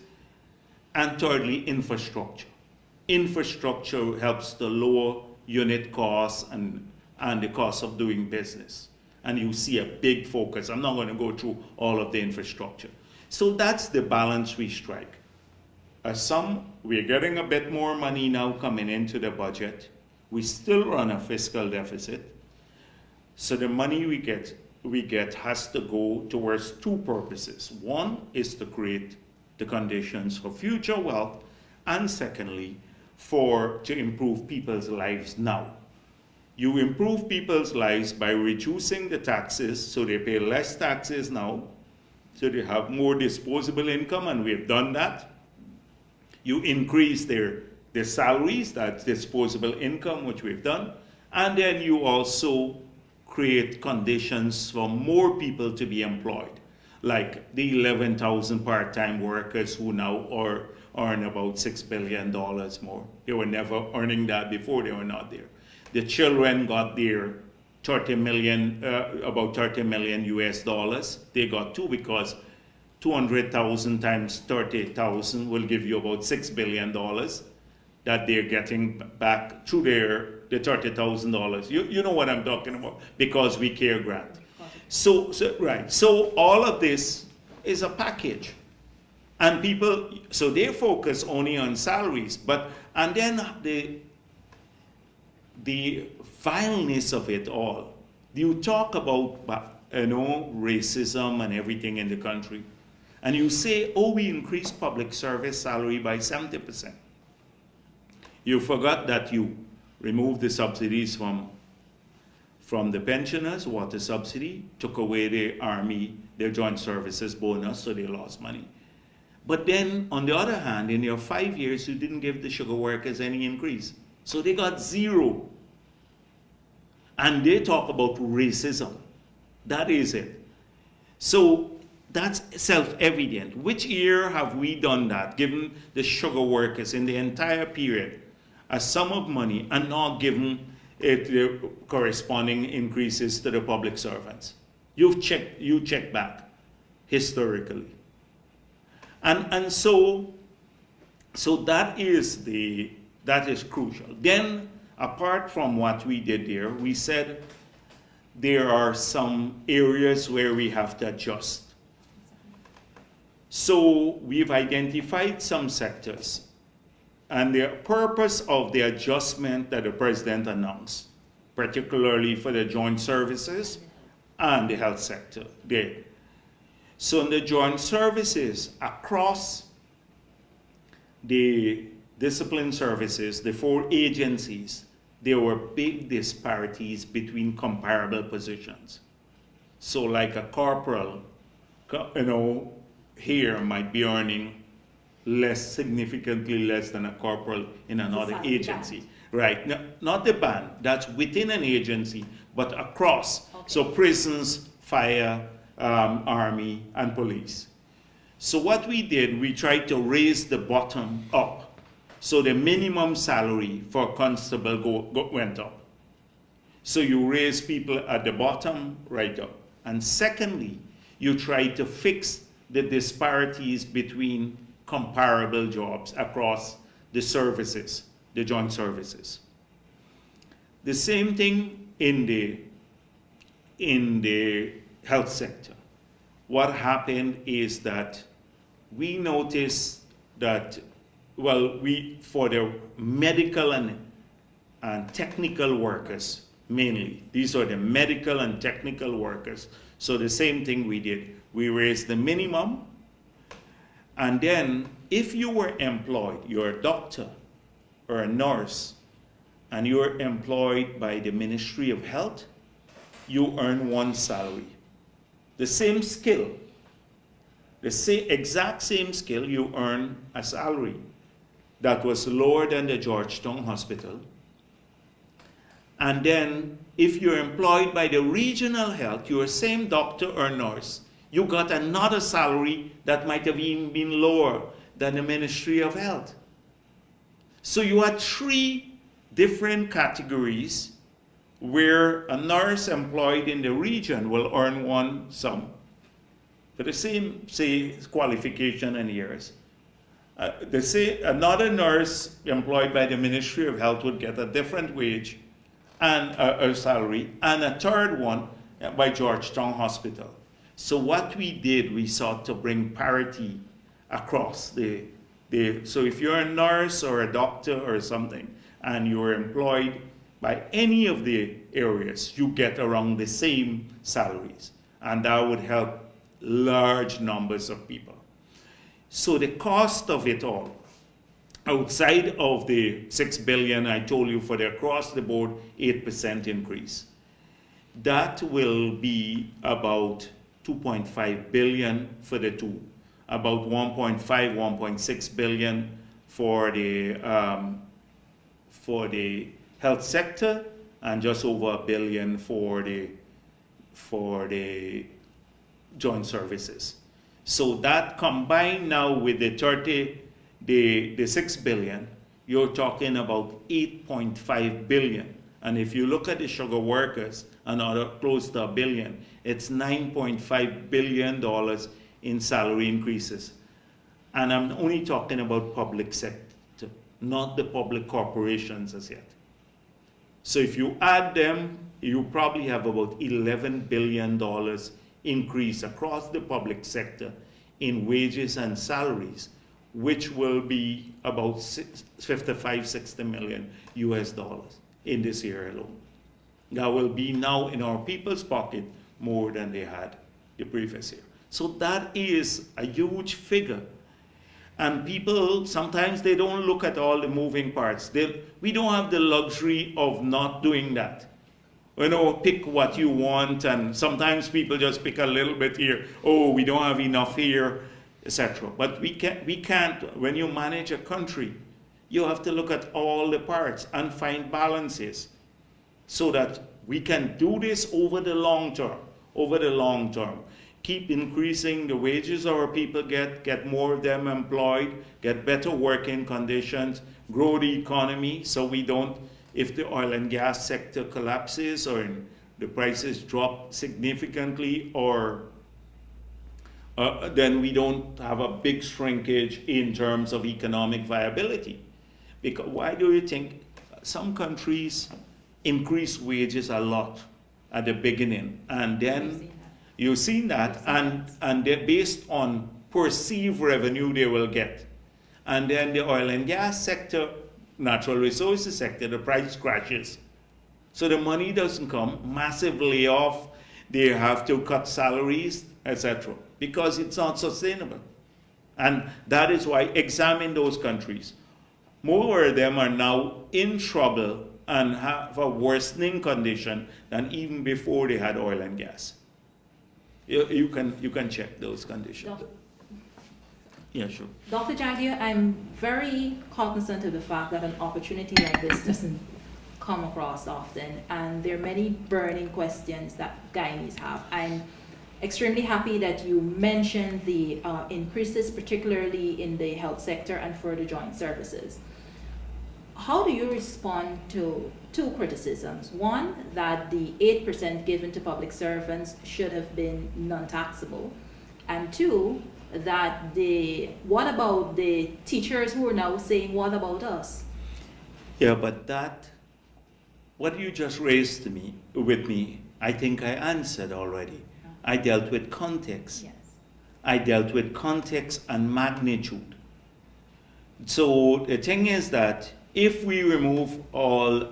S3: And thirdly, infrastructure. Infrastructure helps to lower unit costs and the cost of doing business. And you see a big focus. I'm not going to go through all of the infrastructure. So that's the balance we strike. We're getting a bit more money now coming into the budget. We still run a fiscal deficit. So the money we get has to go towards two purposes. One is to create the conditions for future wealth, and secondly, to improve people's lives now. You improve people's lives by reducing the taxes so they pay less taxes now, so they have more disposable income, and we've done that. You increase their salaries, that's disposable income, which we've done, and then you also create conditions for more people to be employed, like the 11,000 part-time workers who now earn about $6 billion more. They were never earning that before, they were not there. The children got their about 30 million US dollars. They got two because 200,000 times 30,000 will give you about $6 billion that they're getting back through the $30,000. You know what I'm talking about, because we care grant. So all of this is a package. And people, so they focus only on salaries, and then the vileness of it all. You talk about, racism and everything in the country, and you say, oh, we increased public service salary by 70%. You forgot that you removed the subsidies from the pensioners, water subsidy, took away the Army, their joint services bonus, so they lost money. But then, on the other hand, in your 5 years, you didn't give the sugar workers any increase. So they got zero. And they talk about racism. That is it. So that's self-evident. Which year have we done that, given the sugar workers in the entire period a sum of money and not given it the corresponding increases to the public servants? You check back historically. And so that is crucial. Then, apart from what we did there, we said there are some areas where we have to adjust. So we've identified some sectors, and the purpose of the adjustment that the president announced, particularly for the joint services and the health sector, did. So in the joint services, across the discipline services, the 4 agencies, there were big disparities between comparable positions. So like a corporal, here might be earning significantly less than a corporal in another agency. Right, no, not the band, that's within an agency, but across. Okay. So prisons, fire, Army, and police. So what we did, we tried to raise the bottom up. So the minimum salary for constable went up. So you raise people at the bottom right up. And secondly, you try to fix the disparities between comparable jobs across the services, the joint services. The same thing in the health sector. What happened is that we noticed that, for the medical and technical workers mainly, these are the medical and technical workers. So the same thing we did. We raised the minimum, and then if you were employed, you're a doctor or a nurse, and you're employed by the Ministry of Health, you earn one salary. The same skill, exact same skill, you earn a salary that was lower than the Georgetown hospital. And then if you're employed by the regional health, you're the same doctor or nurse, you got another salary that might have even been lower than the Ministry of Health. So you had 3 different categories where a nurse employed in the region will earn one sum for the same, say, qualification and years. Another nurse employed by the Ministry of Health would get a different wage and a salary, and a third one by Georgetown Hospital. So what we did, we sought to bring parity across so if you're a nurse or a doctor or something, and you're employed by any of the areas, you get around the same salaries. And that would help large numbers of people. So the cost of it all, outside of the $6 billion I told you for the across the board 8% increase, that will be about $2.5 billion for the two, about 1.6 billion for the health sector, and just over $1 billion for the joint services. So that combined now with the 6 billion, you're talking about 8.5 billion. And if you look at the sugar workers, another close to $1 billion, it's $9.5 billion in salary increases. And I'm only talking about public sector, not the public corporations as yet. So if you add them, you probably have about $11 billion increase across the public sector in wages and salaries, which will be about 55, 60 million US dollars in this year alone. That will be now in our people's pocket more than they had the previous year. So that is a huge figure. And people, sometimes they don't look at all the moving parts. We don't have the luxury of not doing that. You know, pick what you want, and sometimes people just pick a little bit here. Oh, we don't have enough here, etc. But we can't, when you manage a country, you have to look at all the parts and find balances so that we can do this over the long term, Keep increasing the wages our people get more of them employed, get better working conditions, grow the economy so we don't, if the oil and gas sector collapses or the prices drop significantly, or then we don't have a big shrinkage in terms of economic viability. Because why do you think some countries increase wages a lot at the beginning, and then you've seen that, and they're based on perceived revenue they will get. And then the oil and gas sector, natural resources sector, the price crashes. So the money doesn't come, massive layoff, they have to cut salaries, etc. Because it's not sustainable. And that is why examine those countries. More of them are now in trouble and have a worsening condition than even before they had oil and gas. You can check those conditions. Yeah, sure.
S2: Dr. Jagdeo, I'm very cognizant of the fact that an opportunity like this doesn't come across often, and there are many burning questions that Guyanese have. I'm extremely happy that you mentioned the increases, particularly in the health sector and for the joint services. How do you respond to two criticisms? One, that the 8% given to public servants should have been non-taxable. And two, that what about the teachers who are now saying, what about us?
S3: Yeah, but what you just raised with me, I think I answered already. I dealt with context.
S2: Yes.
S3: I dealt with context and magnitude. So the thing is that if we remove all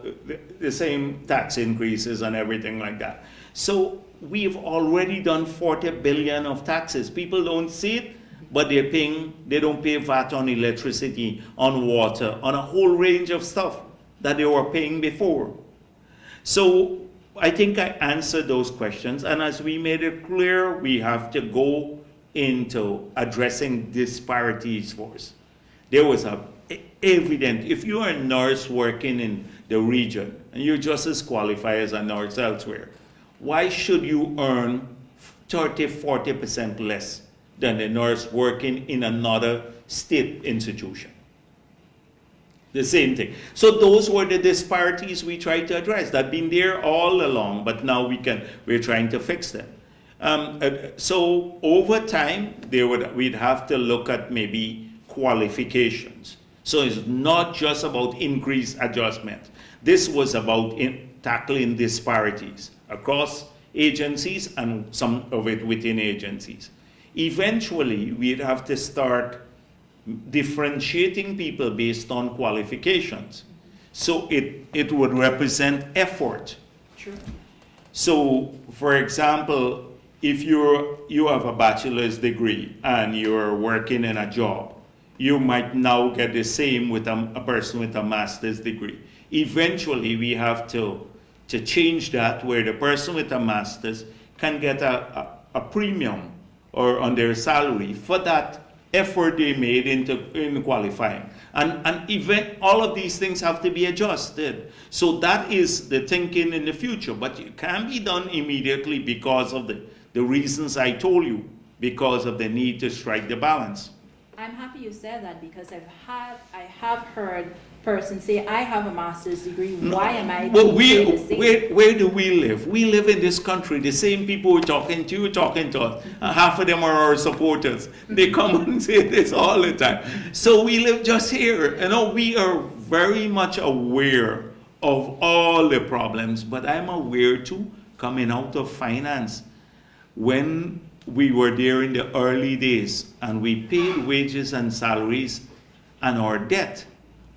S3: the same tax increases and everything like that, so we've already done 40 billion of taxes. People don't see it, but they don't pay VAT on electricity, on water, on a whole range of stuff that they were paying before. So I think I answered those questions, and as we made it clear, we have to go into addressing disparities first. There was evident, if you're a nurse working in the region and you're just as qualified as a nurse elsewhere, why should you earn 30-40% less than the nurse working in another state institution? The same thing. So those were the disparities we tried to address. They've been there all along, but now we're trying to fix them. So over time, we'd have to look at maybe qualifications. So it's not just about increased adjustment. This was about tackling disparities across agencies and some of it within agencies. Eventually, we'd have to start differentiating people based on qualifications. So it would represent effort.
S2: Sure.
S3: So, for example, if you have a bachelor's degree and you're working in a job, you might now get the same with a person with a master's degree. Eventually, we have to change that, where the person with a master's can get a premium or on their salary for that effort they made in qualifying. And even all of these things have to be adjusted. So that is the thinking in the future, but it can be done immediately because of the reasons I told you, because of the need to strike the balance.
S2: I'm happy you said that, because I have heard persons say, I have a master's degree, why am I
S3: well,
S2: the same?
S3: Where do we live? We live in this country. The same people we're talking to, talking to us. Half of them are our supporters. They come and say this all the time. So we live just here. You know, we are very much aware of all the problems, but I'm aware too, coming out of finance, when we were there in the early days, and we paid wages and salaries and our debt.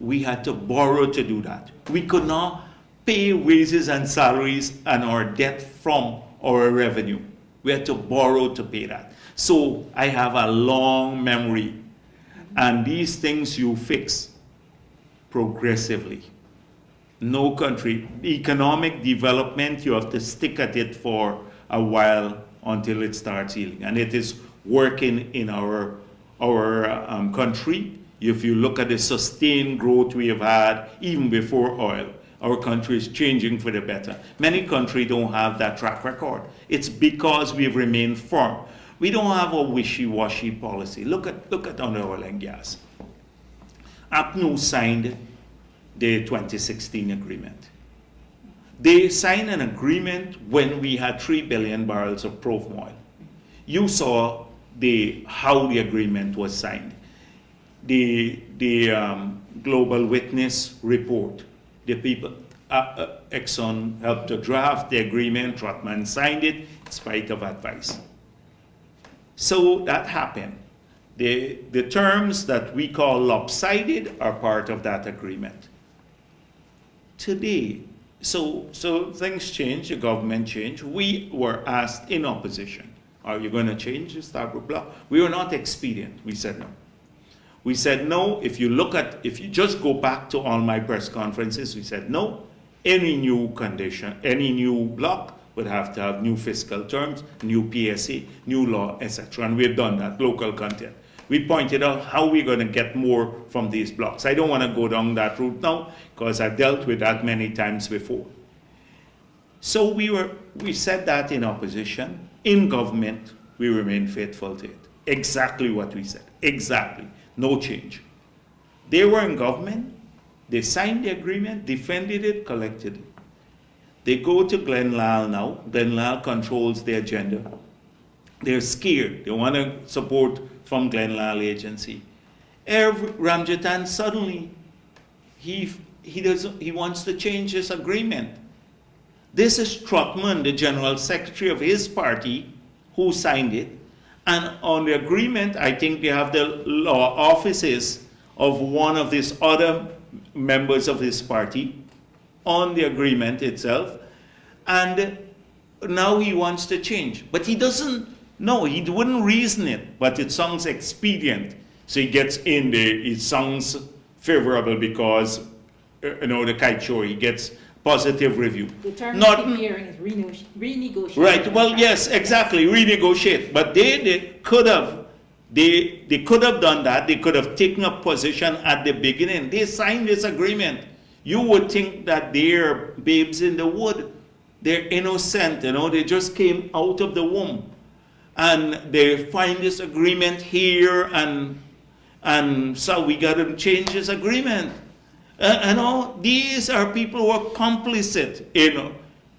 S3: We had to borrow to do that. We could not pay wages and salaries and our debt from our revenue. We had to borrow to pay that. So I have a long memory, and these things you fix progressively. No country, economic development, you have to stick at it for a while until it starts healing. And it is working in our country. If you look at the sustained growth we have had even before oil, our country is changing for the better. Many countries don't have that track record. It's because we've remained firm. We don't have a wishy-washy policy. Look at on oil and gas. APNU signed the 2016 agreement. They signed an agreement when we had 3 billion barrels of proven oil. You saw how the agreement was signed. The Global Witness report. The people, Exxon helped to draft the agreement. Trotman signed it in spite of advice. So that happened. The terms that we call lopsided are part of that agreement. Today, so things change, the government changed. We were asked in opposition, are you going to change this type of blah? We were not expedient. We said no. We said no. If you just go back to all my press conferences, we said no. Any new condition, any new block would have to have new fiscal terms, new PSA, new law, etc. And we've done that, local content. We pointed out how we're going to get more from these blocks. I don't want to go down that route now because I've dealt with that many times before. So we said that in opposition. In government, we remain faithful to it. Exactly what we said. Exactly. No change. They were in government. They signed the agreement, defended it, collected it. They go to Glenn Lal now. Glenn Lal controls the agenda. They're scared. They want to support from Glenn Lal agency. Ramjatan suddenly, he wants to change his agreement. This is Trotman, the general secretary of his party, who signed it. And on the agreement, I think they have the law offices of one of these other members of his party on the agreement itself. And now he wants to change. But he doesn't know, he wouldn't reason it, but it sounds expedient. So he gets in there, it sounds favorable because, the kite show, he gets positive review.
S2: The term of hearing is renegotiate.
S3: Right, well, yes, exactly, renegotiate. But they could have done that. They could have taken a position at the beginning. They signed this agreement. You would think that they're babes in the wood. They're innocent, they just came out of the womb. And they find this agreement here, and so we got to change this agreement. These are people who are complicit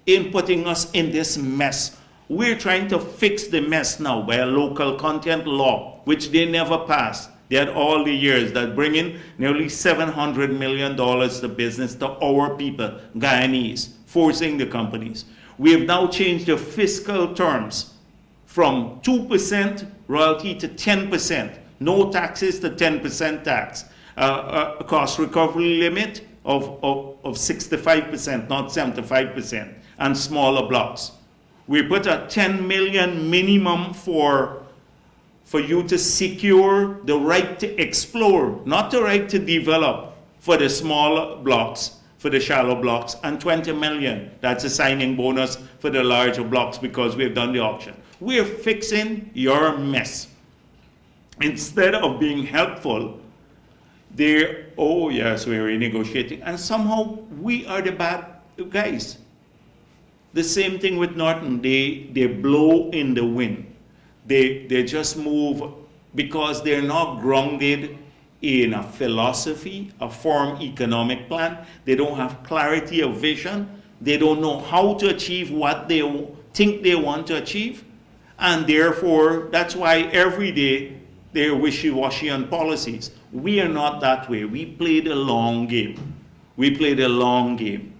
S3: in putting us in this mess. We're trying to fix the mess now by a local content law, which they never passed. They had all the years that bring in nearly $700 million to business to our people, Guyanese, forcing the companies. We have now changed the fiscal terms from 2% royalty to 10%, no taxes to 10% tax. A cost recovery limit of 65%, not 75%, and smaller blocks. We put a 10 million minimum for you to secure the right to explore, not the right to develop for the smaller blocks, for the shallow blocks, and 20 million. That's a signing bonus for the larger blocks because we've done the auction. We're fixing your mess. Instead of being helpful, oh yes, we're renegotiating, and somehow we are the bad guys. The same thing with Norton. They blow in the wind. They just move because they're not grounded in a philosophy, a firm economic plan. They don't have clarity of vision. They don't know how to achieve what they think they want to achieve. And therefore, that's why every day they're wishy-washy on policies. We are not that way. We play the long game. We play the long game.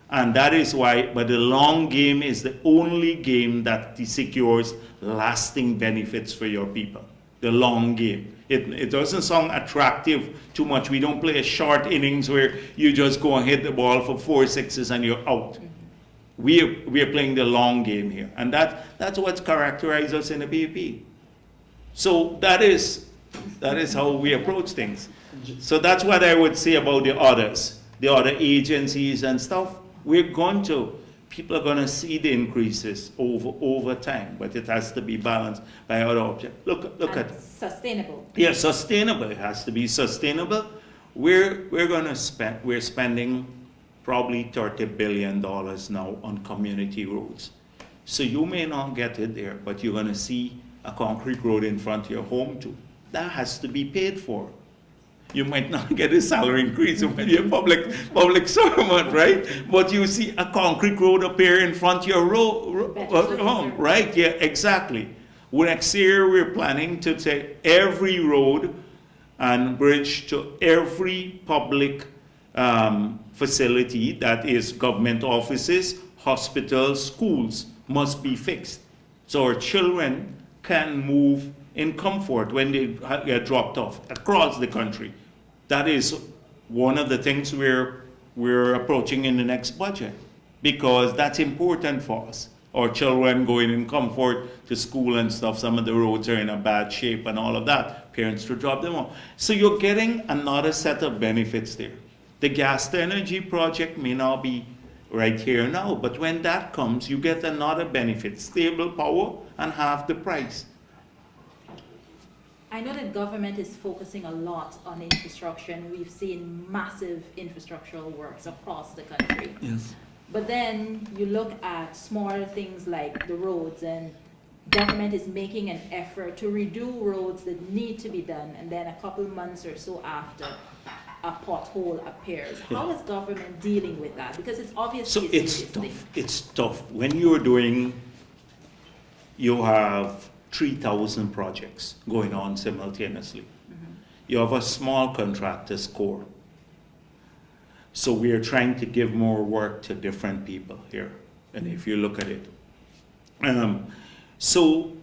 S3: And that is why, but the long game is the only game that secures lasting benefits for your people. The long game. It doesn't sound attractive too much. We don't play a short innings where you just go and hit the ball for 4 sixes and you're out. We are playing the long game here. And that's what characterizes us in the PvP. So that is how we approach things. So that's what I would say about the others, the other agencies and stuff. People are going to see the increases over time, but it has to be balanced by other objects. Look at
S2: sustainable.
S3: Yeah, sustainable. It has to be sustainable. We're spending probably $30 billion now on community roads. So you may not get it there, but you're going to see a concrete road in front of your home too. That has to be paid for. You might not get a salary increase when you're public servant, right? But you see a concrete road appear in front of your home, right? Yeah, exactly. Next year, we're planning to take every road and bridge to every public facility that is government offices, hospitals, schools must be fixed. So our children can move in comfort when they get dropped off across the country. That is one of the things we're approaching in the next budget, because that's important for us. Our children going in comfort to school and stuff, some of the roads are in a bad shape and all of that, parents to drop them off. So you're getting another set of benefits there. The gas to energy project may not be right here now, but when that comes, you get another benefit, stable power and half the price.
S2: I know that government is focusing a lot on infrastructure, and we've seen massive infrastructural works across the country.
S3: Yes.
S2: But then you look at smaller things like the roads, and government is making an effort to redo roads that need to be done, and then a couple months or so after, a pothole appears.
S3: Yeah.
S2: How is government dealing with that? Because it's obviously
S3: So
S2: a
S3: it's
S2: serious
S3: tough.
S2: thing.
S3: It's tough. When you have 3,000 projects going on simultaneously. Mm-hmm. You have a small contractors core. So we are trying to give more work to different people here. And if you look at it. So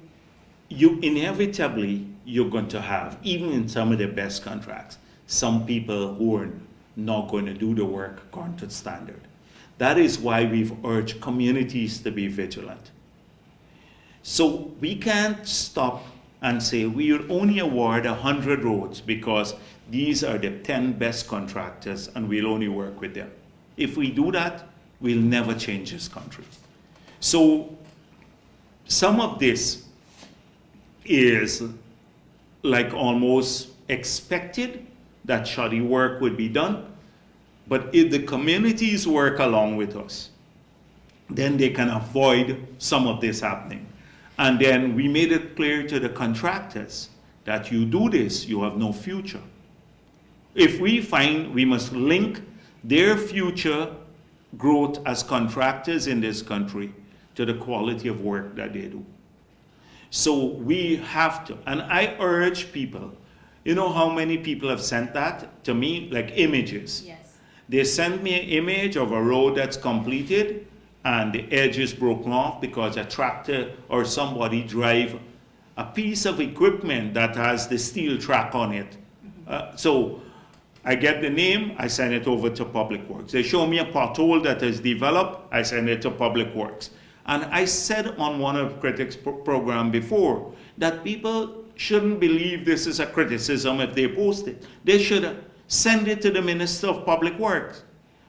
S3: you inevitably, you're going to have, even in some of the best contracts, some people who are not going to do the work according to standard. That is why we've urged communities to be vigilant. So we can't stop and say we will only award 100 roads because these are the 10 best contractors and we'll only work with them. If we do that, we'll never change this country. So some of this is like almost expected that shoddy work would be done, but if the communities work along with us, then they can avoid some of this happening. And then we made it clear to the contractors that you do this, you have no future. If we find we must link their future growth as contractors in this country to the quality of work that they do. So we have to, and I urge people, you know how many people have sent that to me, like images?
S2: Yes.
S3: They sent me an image of a road that's completed and the edge is broken off because a tractor or somebody drive a piece of equipment that has the steel track on it. So I get the name, I send it over to Public Works. They show me a pothole that is developed, I send it to Public Works. And I said on one of the critics program before that people shouldn't believe this is a criticism if they post it. They should send it to the Minister of Public Works,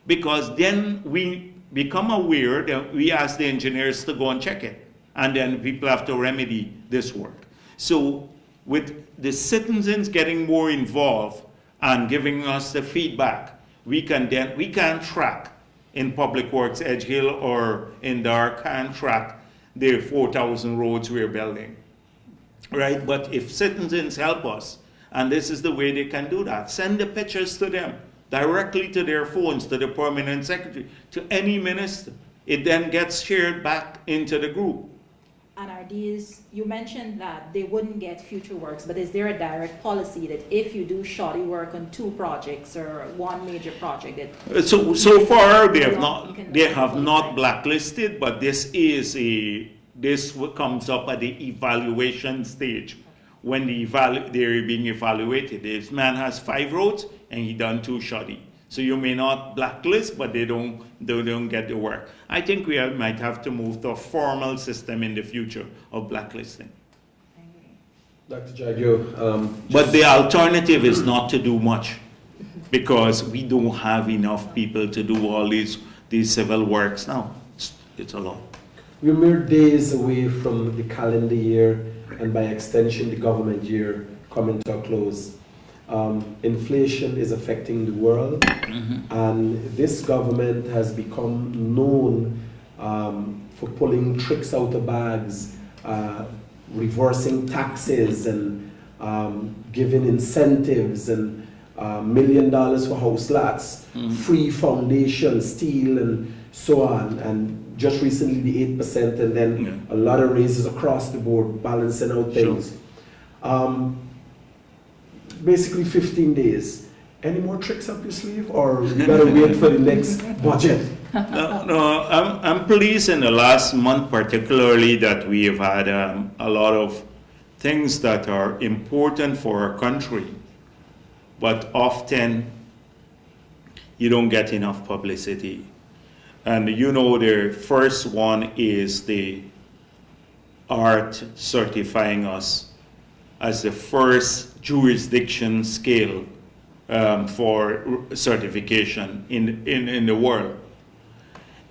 S3: because then we become aware that we ask the engineers to go and check it, and then people have to remedy this work. So with the citizens getting more involved and giving us the feedback, we can track in Public Works, Edge Hill or in Dar, can track the 4,000 roads we're building, right? But if citizens help us, and this is the way they can do that, send the pictures to them, directly to their phones, to the permanent secretary, to any minister. It then gets shared back into the group.
S2: And our these, you mentioned that they wouldn't get future works, but is there a direct policy that if you do shoddy work on 2 projects or 1 major project that...
S3: So far they
S2: You
S3: have not blacklisted, but this comes up at the evaluation stage. When they're being evaluated, this man has 5 roads and he done 2 shoddy. So you may not blacklist, but they don't get the work. I think we might have to move to a formal system in the future of blacklisting.
S1: Dr. Jagdeo,
S3: But the alternative is not to do much, because we don't have enough people to do all these civil works now. It's a lot.
S1: we're mere days away from the calendar year and by extension the government year coming to a close. Inflation is affecting the world, and this government has become known for pulling tricks out of bags, reversing taxes and giving incentives and $1 million for house lots, free foundation, steel and so on, and just recently the 8% and then a lot of raises across the board, balancing out things. Basically 15 days. Any more tricks up your sleeve, or you gotta wait for the next budget?
S3: No, I'm pleased in the last month particularly that we have had a lot of things that are important for our country, but often you don't get enough publicity. And you know, the first one is the ART certifying us as the first jurisdiction scale for certification in the world.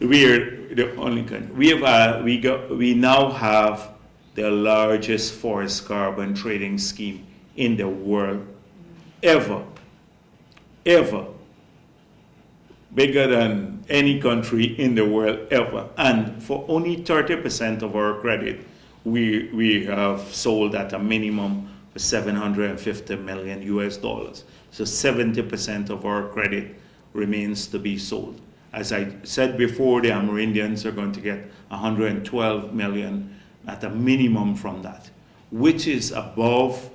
S3: We are the only country. We now have the largest forest carbon trading scheme in the world ever. Bigger than any country in the world ever. And for only 30% of our credit, we have sold at a minimum for $750 million US. So 70% of our credit remains to be sold. As I said before, the Amerindians are going to get 112 million at a minimum from that, which is above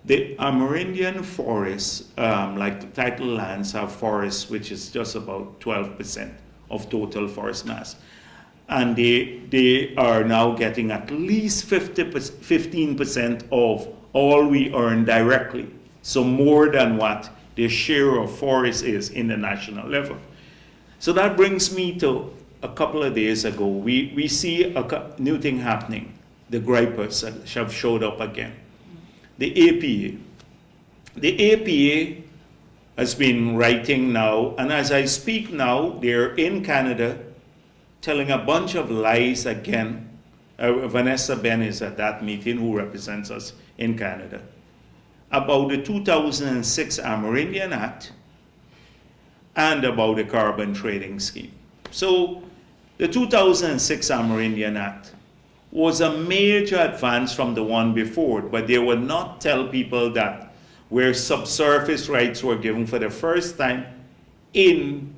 S3: the Amerindian forests, like the title lands have forests, which is just about 12% of total forest mass. And they are now getting at least 15% of all we earn directly. So more than what their share of forest is in the national level. So that brings me to a couple of days ago. We see a new thing happening. The gripers have showed up again. The APA. The APA has been writing now, and as I speak now, they're in Canada telling a bunch of lies again. Vanessa Ben is at that meeting, who represents us in Canada, about the 2006 Amerindian Act and about the carbon trading scheme. So the 2006 Amerindian Act was a major advance from the one before, but they would not tell people that where subsurface rights were given for the first time in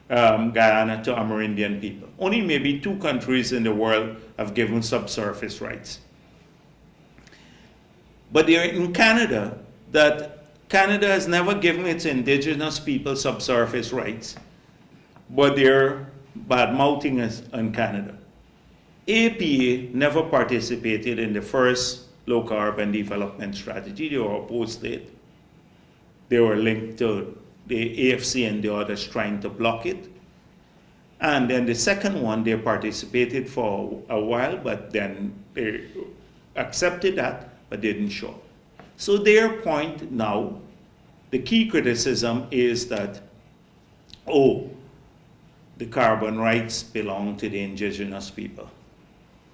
S3: Guyana to Amerindian people. Only maybe 2 countries in the world have given subsurface rights. But they're in Canada, that Canada has never given its indigenous people subsurface rights, but they're bad-mouthing us in Canada. APA never participated in the first low-carbon development strategy. They were opposed to it. They were linked to the AFC and the others trying to block it. And then the second one, they participated for a while, but then they accepted that, but didn't show. So their point now, the key criticism is that, oh, the carbon rights belong to the indigenous people.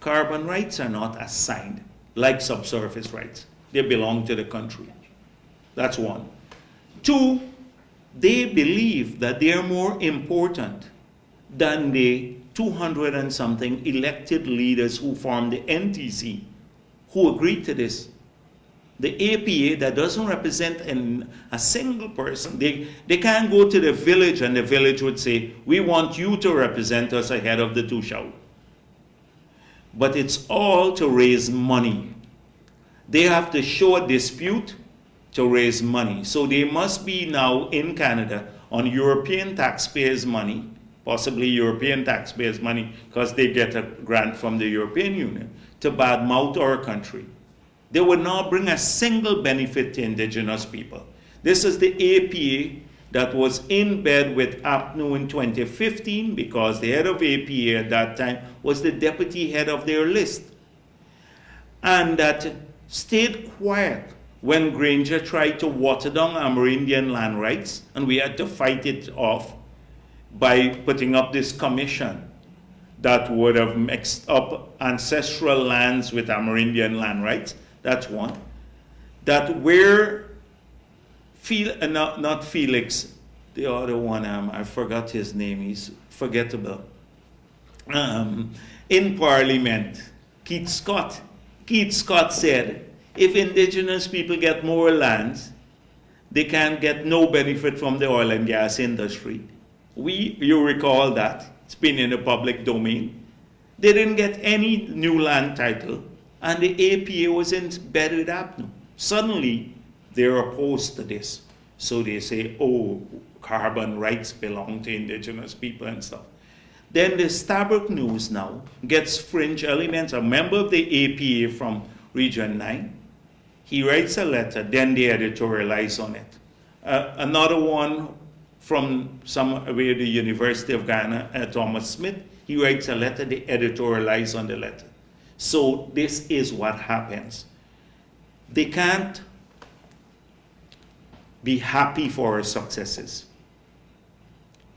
S3: Carbon rights are not assigned like subsurface rights. They belong to the country. That's one. 2, they believe that they are more important than the 200 and something elected leaders who formed the NTC, who agreed to this. The APA that doesn't represent a single person, they can't go to the village and the village would say, we want you to represent us ahead of the Tushao. but it's all to raise money. They have to show a dispute to raise money. So they must be now in Canada on European taxpayers' money, possibly European taxpayers' money, because they get a grant from the European Union, to badmouth our country. They would not bring a single benefit to indigenous people. This is the APA that was in bed with APNU in 2015 because the head of APA at that time was the deputy head of their list. And that stayed quiet when Granger tried to water down Amerindian land rights, and we had to fight it off by putting up this commission that would have mixed up ancestral lands with Amerindian land rights. That's one. That where not Felix, the other one, I forgot his name, he's forgettable. In Parliament, Keith Scott said, if indigenous people get more lands, they can get no benefit from the oil and gas industry. You recall that, it's been in the public domain. They didn't get any new land title, and the APA was in bed with APNU. Suddenly, they're opposed to this. So they say, oh, carbon rights belong to indigenous people and stuff. Then the Starbuck News now gets fringe elements. A member of the APA from Region 9, he writes a letter, then they editorialize on it. Another one from somewhere, the University of Guyana, Thomas Smith, he writes a letter, they editorialize on the letter. So this is what happens. They can't be happy for our successes.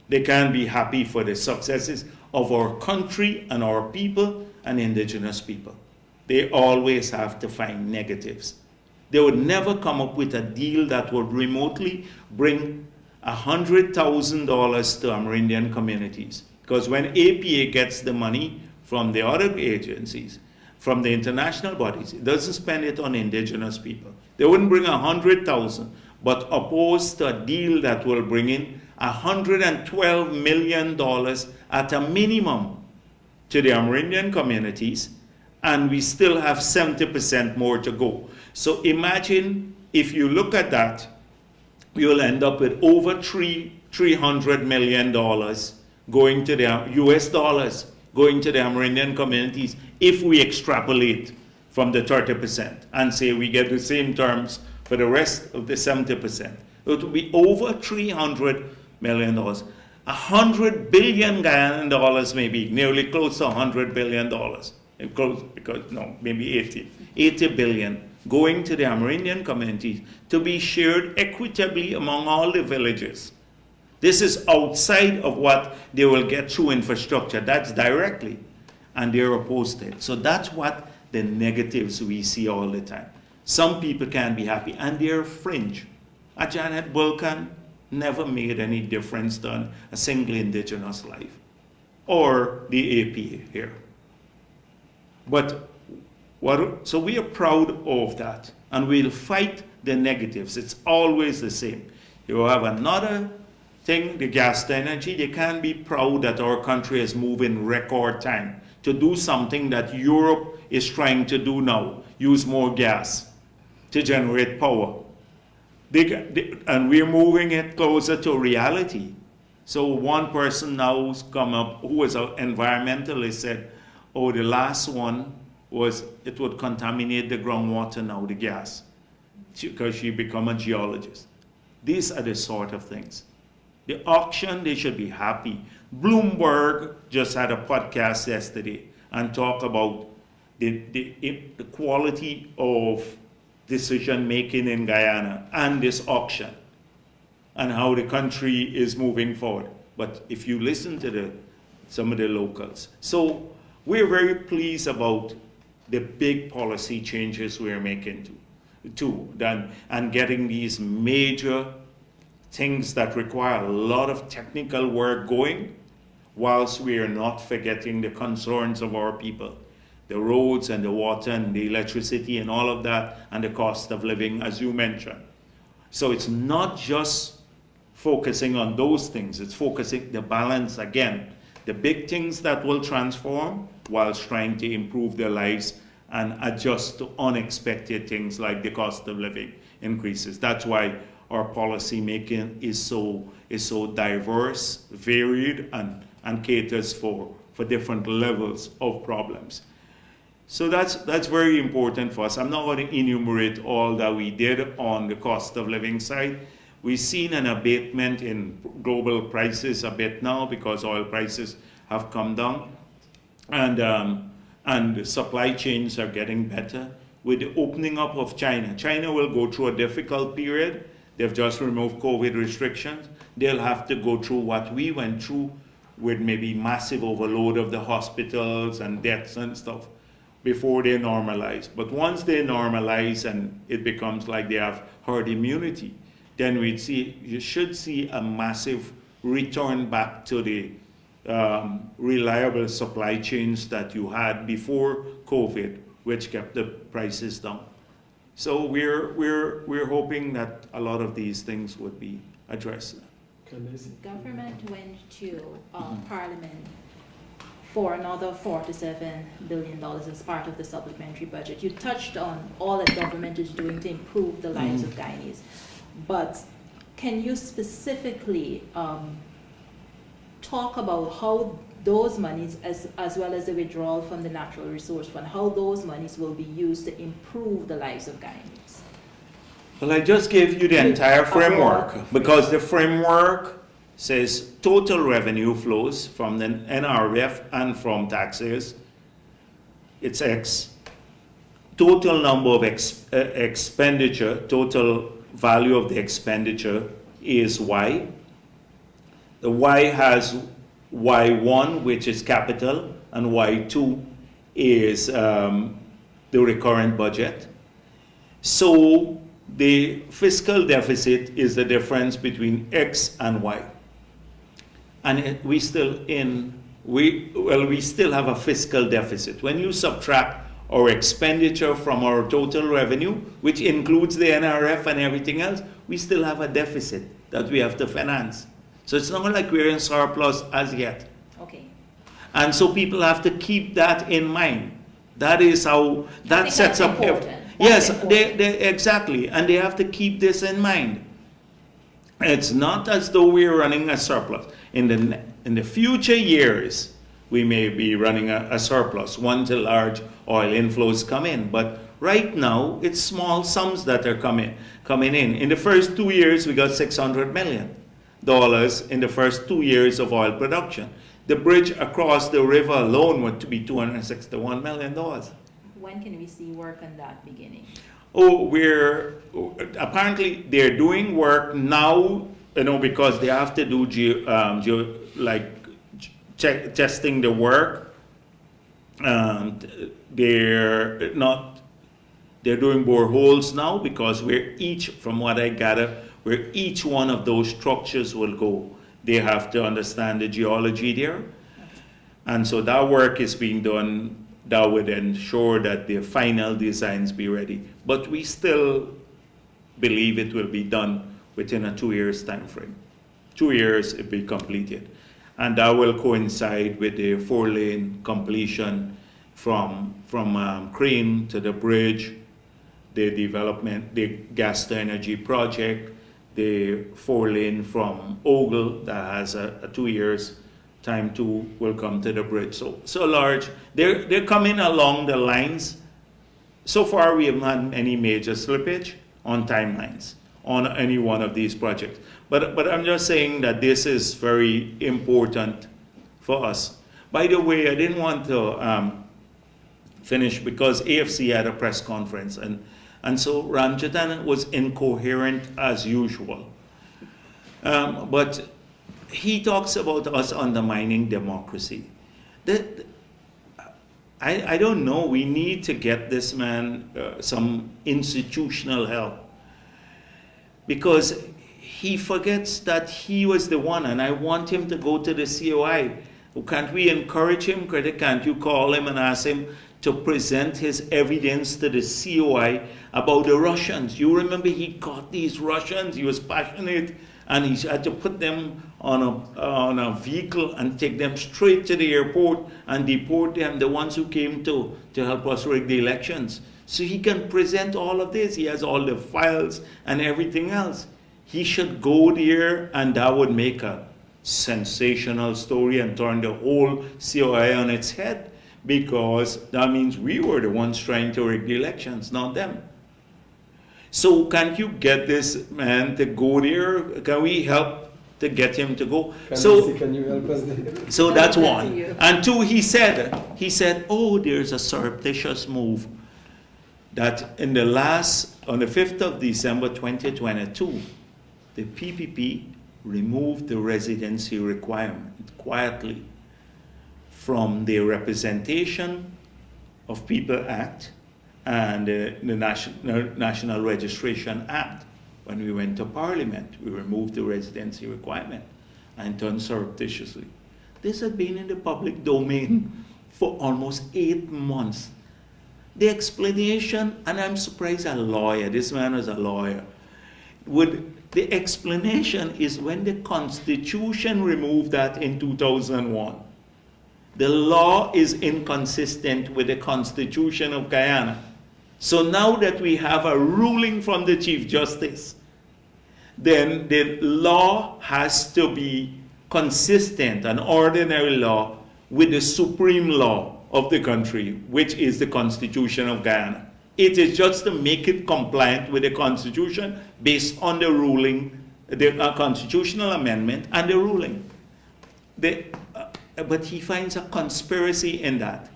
S3: They can't be happy for the successes of our country and our people and indigenous people. They always have to find negatives. They would never come up with a deal that would remotely bring $100,000 to Amerindian communities. Because when APA gets the money from the other agencies, from the international bodies, it doesn't spend it on indigenous people. They wouldn't bring 100,000, but opposed to a deal that will bring in $112 million at a minimum to the Amerindian communities, and we still have 70% more to go. So imagine if you look at that, you'll end up with over $300 million going to the US dollars, going to the Amerindian communities if we extrapolate from the 30% and say we get the same terms for the rest of the 70%. It will be over $300 million. 100 billion Guyana dollars maybe, nearly close to $100 billion. Close, because, no, maybe 80 billion going to the Amerindian communities to be shared equitably among all the villages. This is outside of what they will get through infrastructure. That's directly, and they're opposed to it. So that's what the negatives we see all the time. Some people can be happy, and they're fringe. A Janet Vulcan never made any difference to a single indigenous life, or the APA here. But so we are proud of that, and we'll fight the negatives. It's always the same. You have another thing, the gas to energy. They can't be proud that our country has moved in record time to do something that Europe is trying to do now, use more gas to generate power. And we're moving it closer to reality. So one person now who's come up, who was an environmentalist, said, oh, the last one was it would contaminate the groundwater now, the gas, because she become a geologist. These are the sort of things. The auction, they should be happy. Bloomberg just had a podcast yesterday and talked about the quality of decision making in Guyana and this auction and how the country is moving forward. But if you listen to some of the locals, so we're very pleased about the big policy changes we're making and getting these major things that require a lot of technical work going, whilst we are not forgetting the concerns of our people, the roads and the water and the electricity and all of that, and the cost of living, as you mentioned. So it's not just focusing on those things, it's focusing the balance again. the big things that will transform whilst trying to improve their lives and adjust to unexpected things like the cost of living increases. That's why our policy making is so diverse, varied, and caters for different levels of problems. So that's very important for us. I'm not going to enumerate all that we did on the cost of living side. We've seen an abatement in global prices a bit now because oil prices have come down, and the supply chains are getting better. With the opening up of China, China will go through a difficult period. They've just removed COVID restrictions. They'll have to go through what we went through with maybe massive overload of the hospitals and deaths and stuff before they normalize. But once they normalize and it becomes like they have herd immunity, then you should see a massive return back to the reliable supply chains that you had before COVID, which kept the prices down. So we're hoping that a lot of these things would be addressed.
S2: Government went to Parliament for another $47 billion as part of the supplementary budget. You touched on all that government is doing to improve the lives of Guyanese, but can you specifically talk about how those monies, as well as the withdrawal from the Natural Resource Fund, how those monies will be used to improve the lives of Guyanese?
S3: Well, I just gave you the entire framework, because the framework says total revenue flows from the NRF and from taxes, it's X. Total number of expenditure, total value of the expenditure is Y. The Y has Y1, which is capital, and Y2 is the recurrent budget. So the fiscal deficit is the difference between X and Y. And we still have a fiscal deficit. When you subtract our expenditure from our total revenue, which includes the NRF and everything else, we still have a deficit that we have to finance. So it's not like we're in surplus as yet.
S2: Okay.
S3: And so people have to keep that in mind. That is how, that sets up. Yes, they exactly. And they have to keep this in mind. It's not as though we're running a surplus. In the future years, we may be running a surplus once the large oil inflows come in. But right now, it's small sums that are coming in. In the first 2 years, we got $600 million in the first 2 years of oil production. The bridge across the river alone would be $261 million.
S2: When can we see work on that beginning?
S3: Oh, apparently they're doing work now, because they have to do testing the work. They're doing boreholes now because from what I gather, where each one of those structures will go, they have to understand the geology there. And so that work is being done. That would ensure that the final designs be ready. But we still believe it will be done within a 2 years time frame. 2 years it will be completed. And that will coincide with the 4-lane completion from Crane to the bridge, the development, the gas to energy project, the 4-lane from Ogle that has a 2 years time to will come to the bridge. So large. They're coming along the lines. So far we haven't had any major slippage on timelines on any one of these projects. But I'm just saying that this is very important for us. By the way, I didn't want to finish because AFC had a press conference and so Ramjatan was incoherent as usual. But he talks about us undermining democracy. I don't know. We need to get this man some institutional help, because he forgets that he was the one, and I want him to go to the COI. Can't we encourage him? Can't you call him and ask him to present his evidence to the COI about the Russians? You remember he caught these Russians. He was passionate And he had to put them on a vehicle and take them straight to the airport and deport them, the ones who came to help us rig the elections. So he can present all of this. He has all the files and everything else. He should go there, and that would make a sensational story and turn the whole COI on its head, because that means we were the ones trying to rig the elections, not them. So can't you get this man to go there? Can we help to get him to go?
S1: Can you help us there?
S3: So that's one. And two, he said, oh, there's a surreptitious move that on the 5th of December 2022, the PPP removed the residency requirement quietly from the Representation of People Act and the National Registration Act. When we went to Parliament, we removed the residency requirement and done surreptitiously. This had been in the public domain for almost 8 months. The explanation, and I'm surprised a lawyer, this man was a lawyer, the explanation is when the Constitution removed that in 2001. The law is inconsistent with the Constitution of Guyana. So now that we have a ruling from the Chief Justice, then the law has to be consistent, an ordinary law, with the supreme law of the country, which is the Constitution of Guyana. It is just to make it compliant with the Constitution based on the ruling, the constitutional amendment and the ruling. But he finds a conspiracy in that.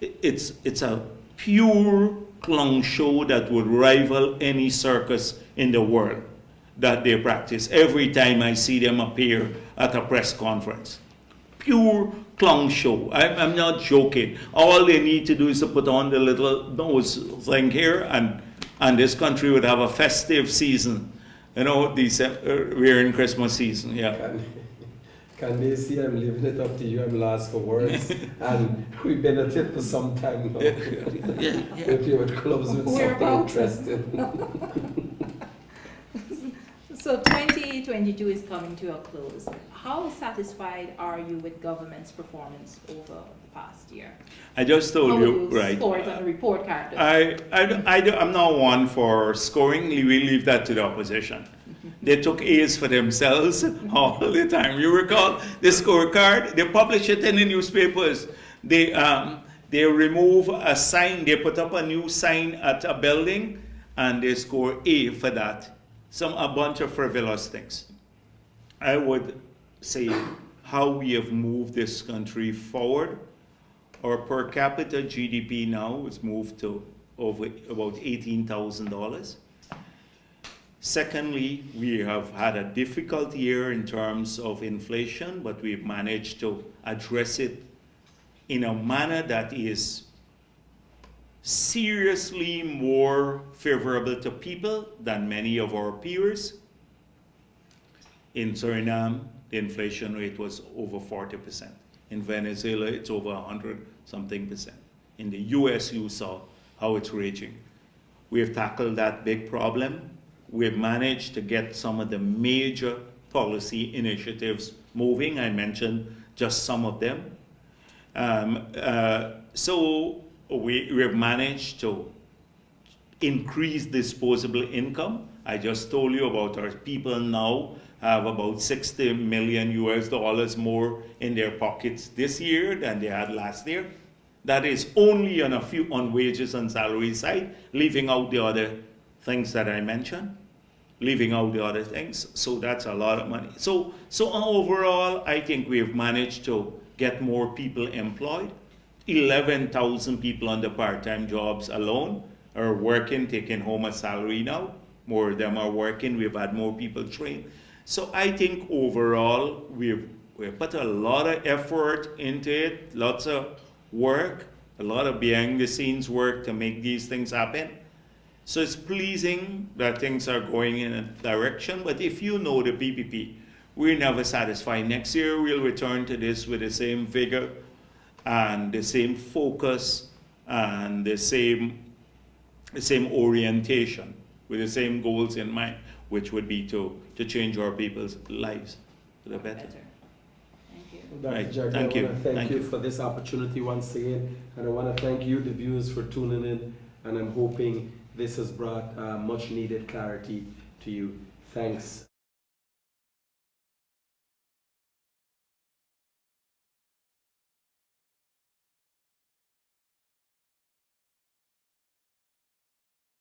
S3: It's a pure clown show that would rival any circus in the world that they practice every time I see them appear at a press conference. Pure clown show. I'm not joking. All they need to do is to put on the little nose thing here, and this country would have a festive season. You know, we're in Christmas season, yeah.
S1: Can they see I'm leaving it up to you? I'm last for words. And we've been at it for some time now. If you would close with something interesting.
S2: So 2022 is coming to a close. How satisfied are you with government's performance over the past year?
S3: I just told you, right?
S2: Score it on the report card.
S3: I'm not one for scoring. We leave that to the opposition. They took A's for themselves all the time. You recall the scorecard? They publish it in the newspapers. They remove a sign. They put up a new sign at a building, and they score A for that. A bunch of frivolous things. I would say how we have moved this country forward. Our per capita GDP now is moved to over about $18,000. Secondly, we have had a difficult year in terms of inflation, but we've managed to address it in a manner that is seriously more favorable to people than many of our peers. In Suriname, the inflation rate was over 40%. In Venezuela, it's over 100-something%. In the US, you saw how it's raging. We have tackled that big problem. We've managed to get some of the major policy initiatives moving. I mentioned just some of them. So we have managed to increase disposable income. I just told you about our people now have about $60 million more in their pockets this year than they had last year. That is only on wages and salary side, leaving out the other things that I mentioned, So that's a lot of money. So overall, I think we have managed to get more people employed. 11,000 people on the part-time jobs alone are working, taking home a salary now. More of them are working. We've had more people trained. So I think overall, we've put a lot of effort into it, lots of work, a lot of behind-the-scenes work to make these things happen. So it's pleasing that things are going in a direction. But if you know the PPP, we're never satisfied. Next year, we'll return to this with the same vigor and the same focus and the same orientation. with the same goals in mind, which would be to change our people's lives for the better.
S2: Thank you.
S1: Dr.
S3: Right.
S1: Jagdeo,
S3: Thank
S1: I
S3: you.
S1: want to thank
S3: Thank
S1: you
S3: you.
S1: for this opportunity once again, and I want to thank you, the viewers, for tuning in, and I'm hoping this has brought much needed clarity to you. Thanks.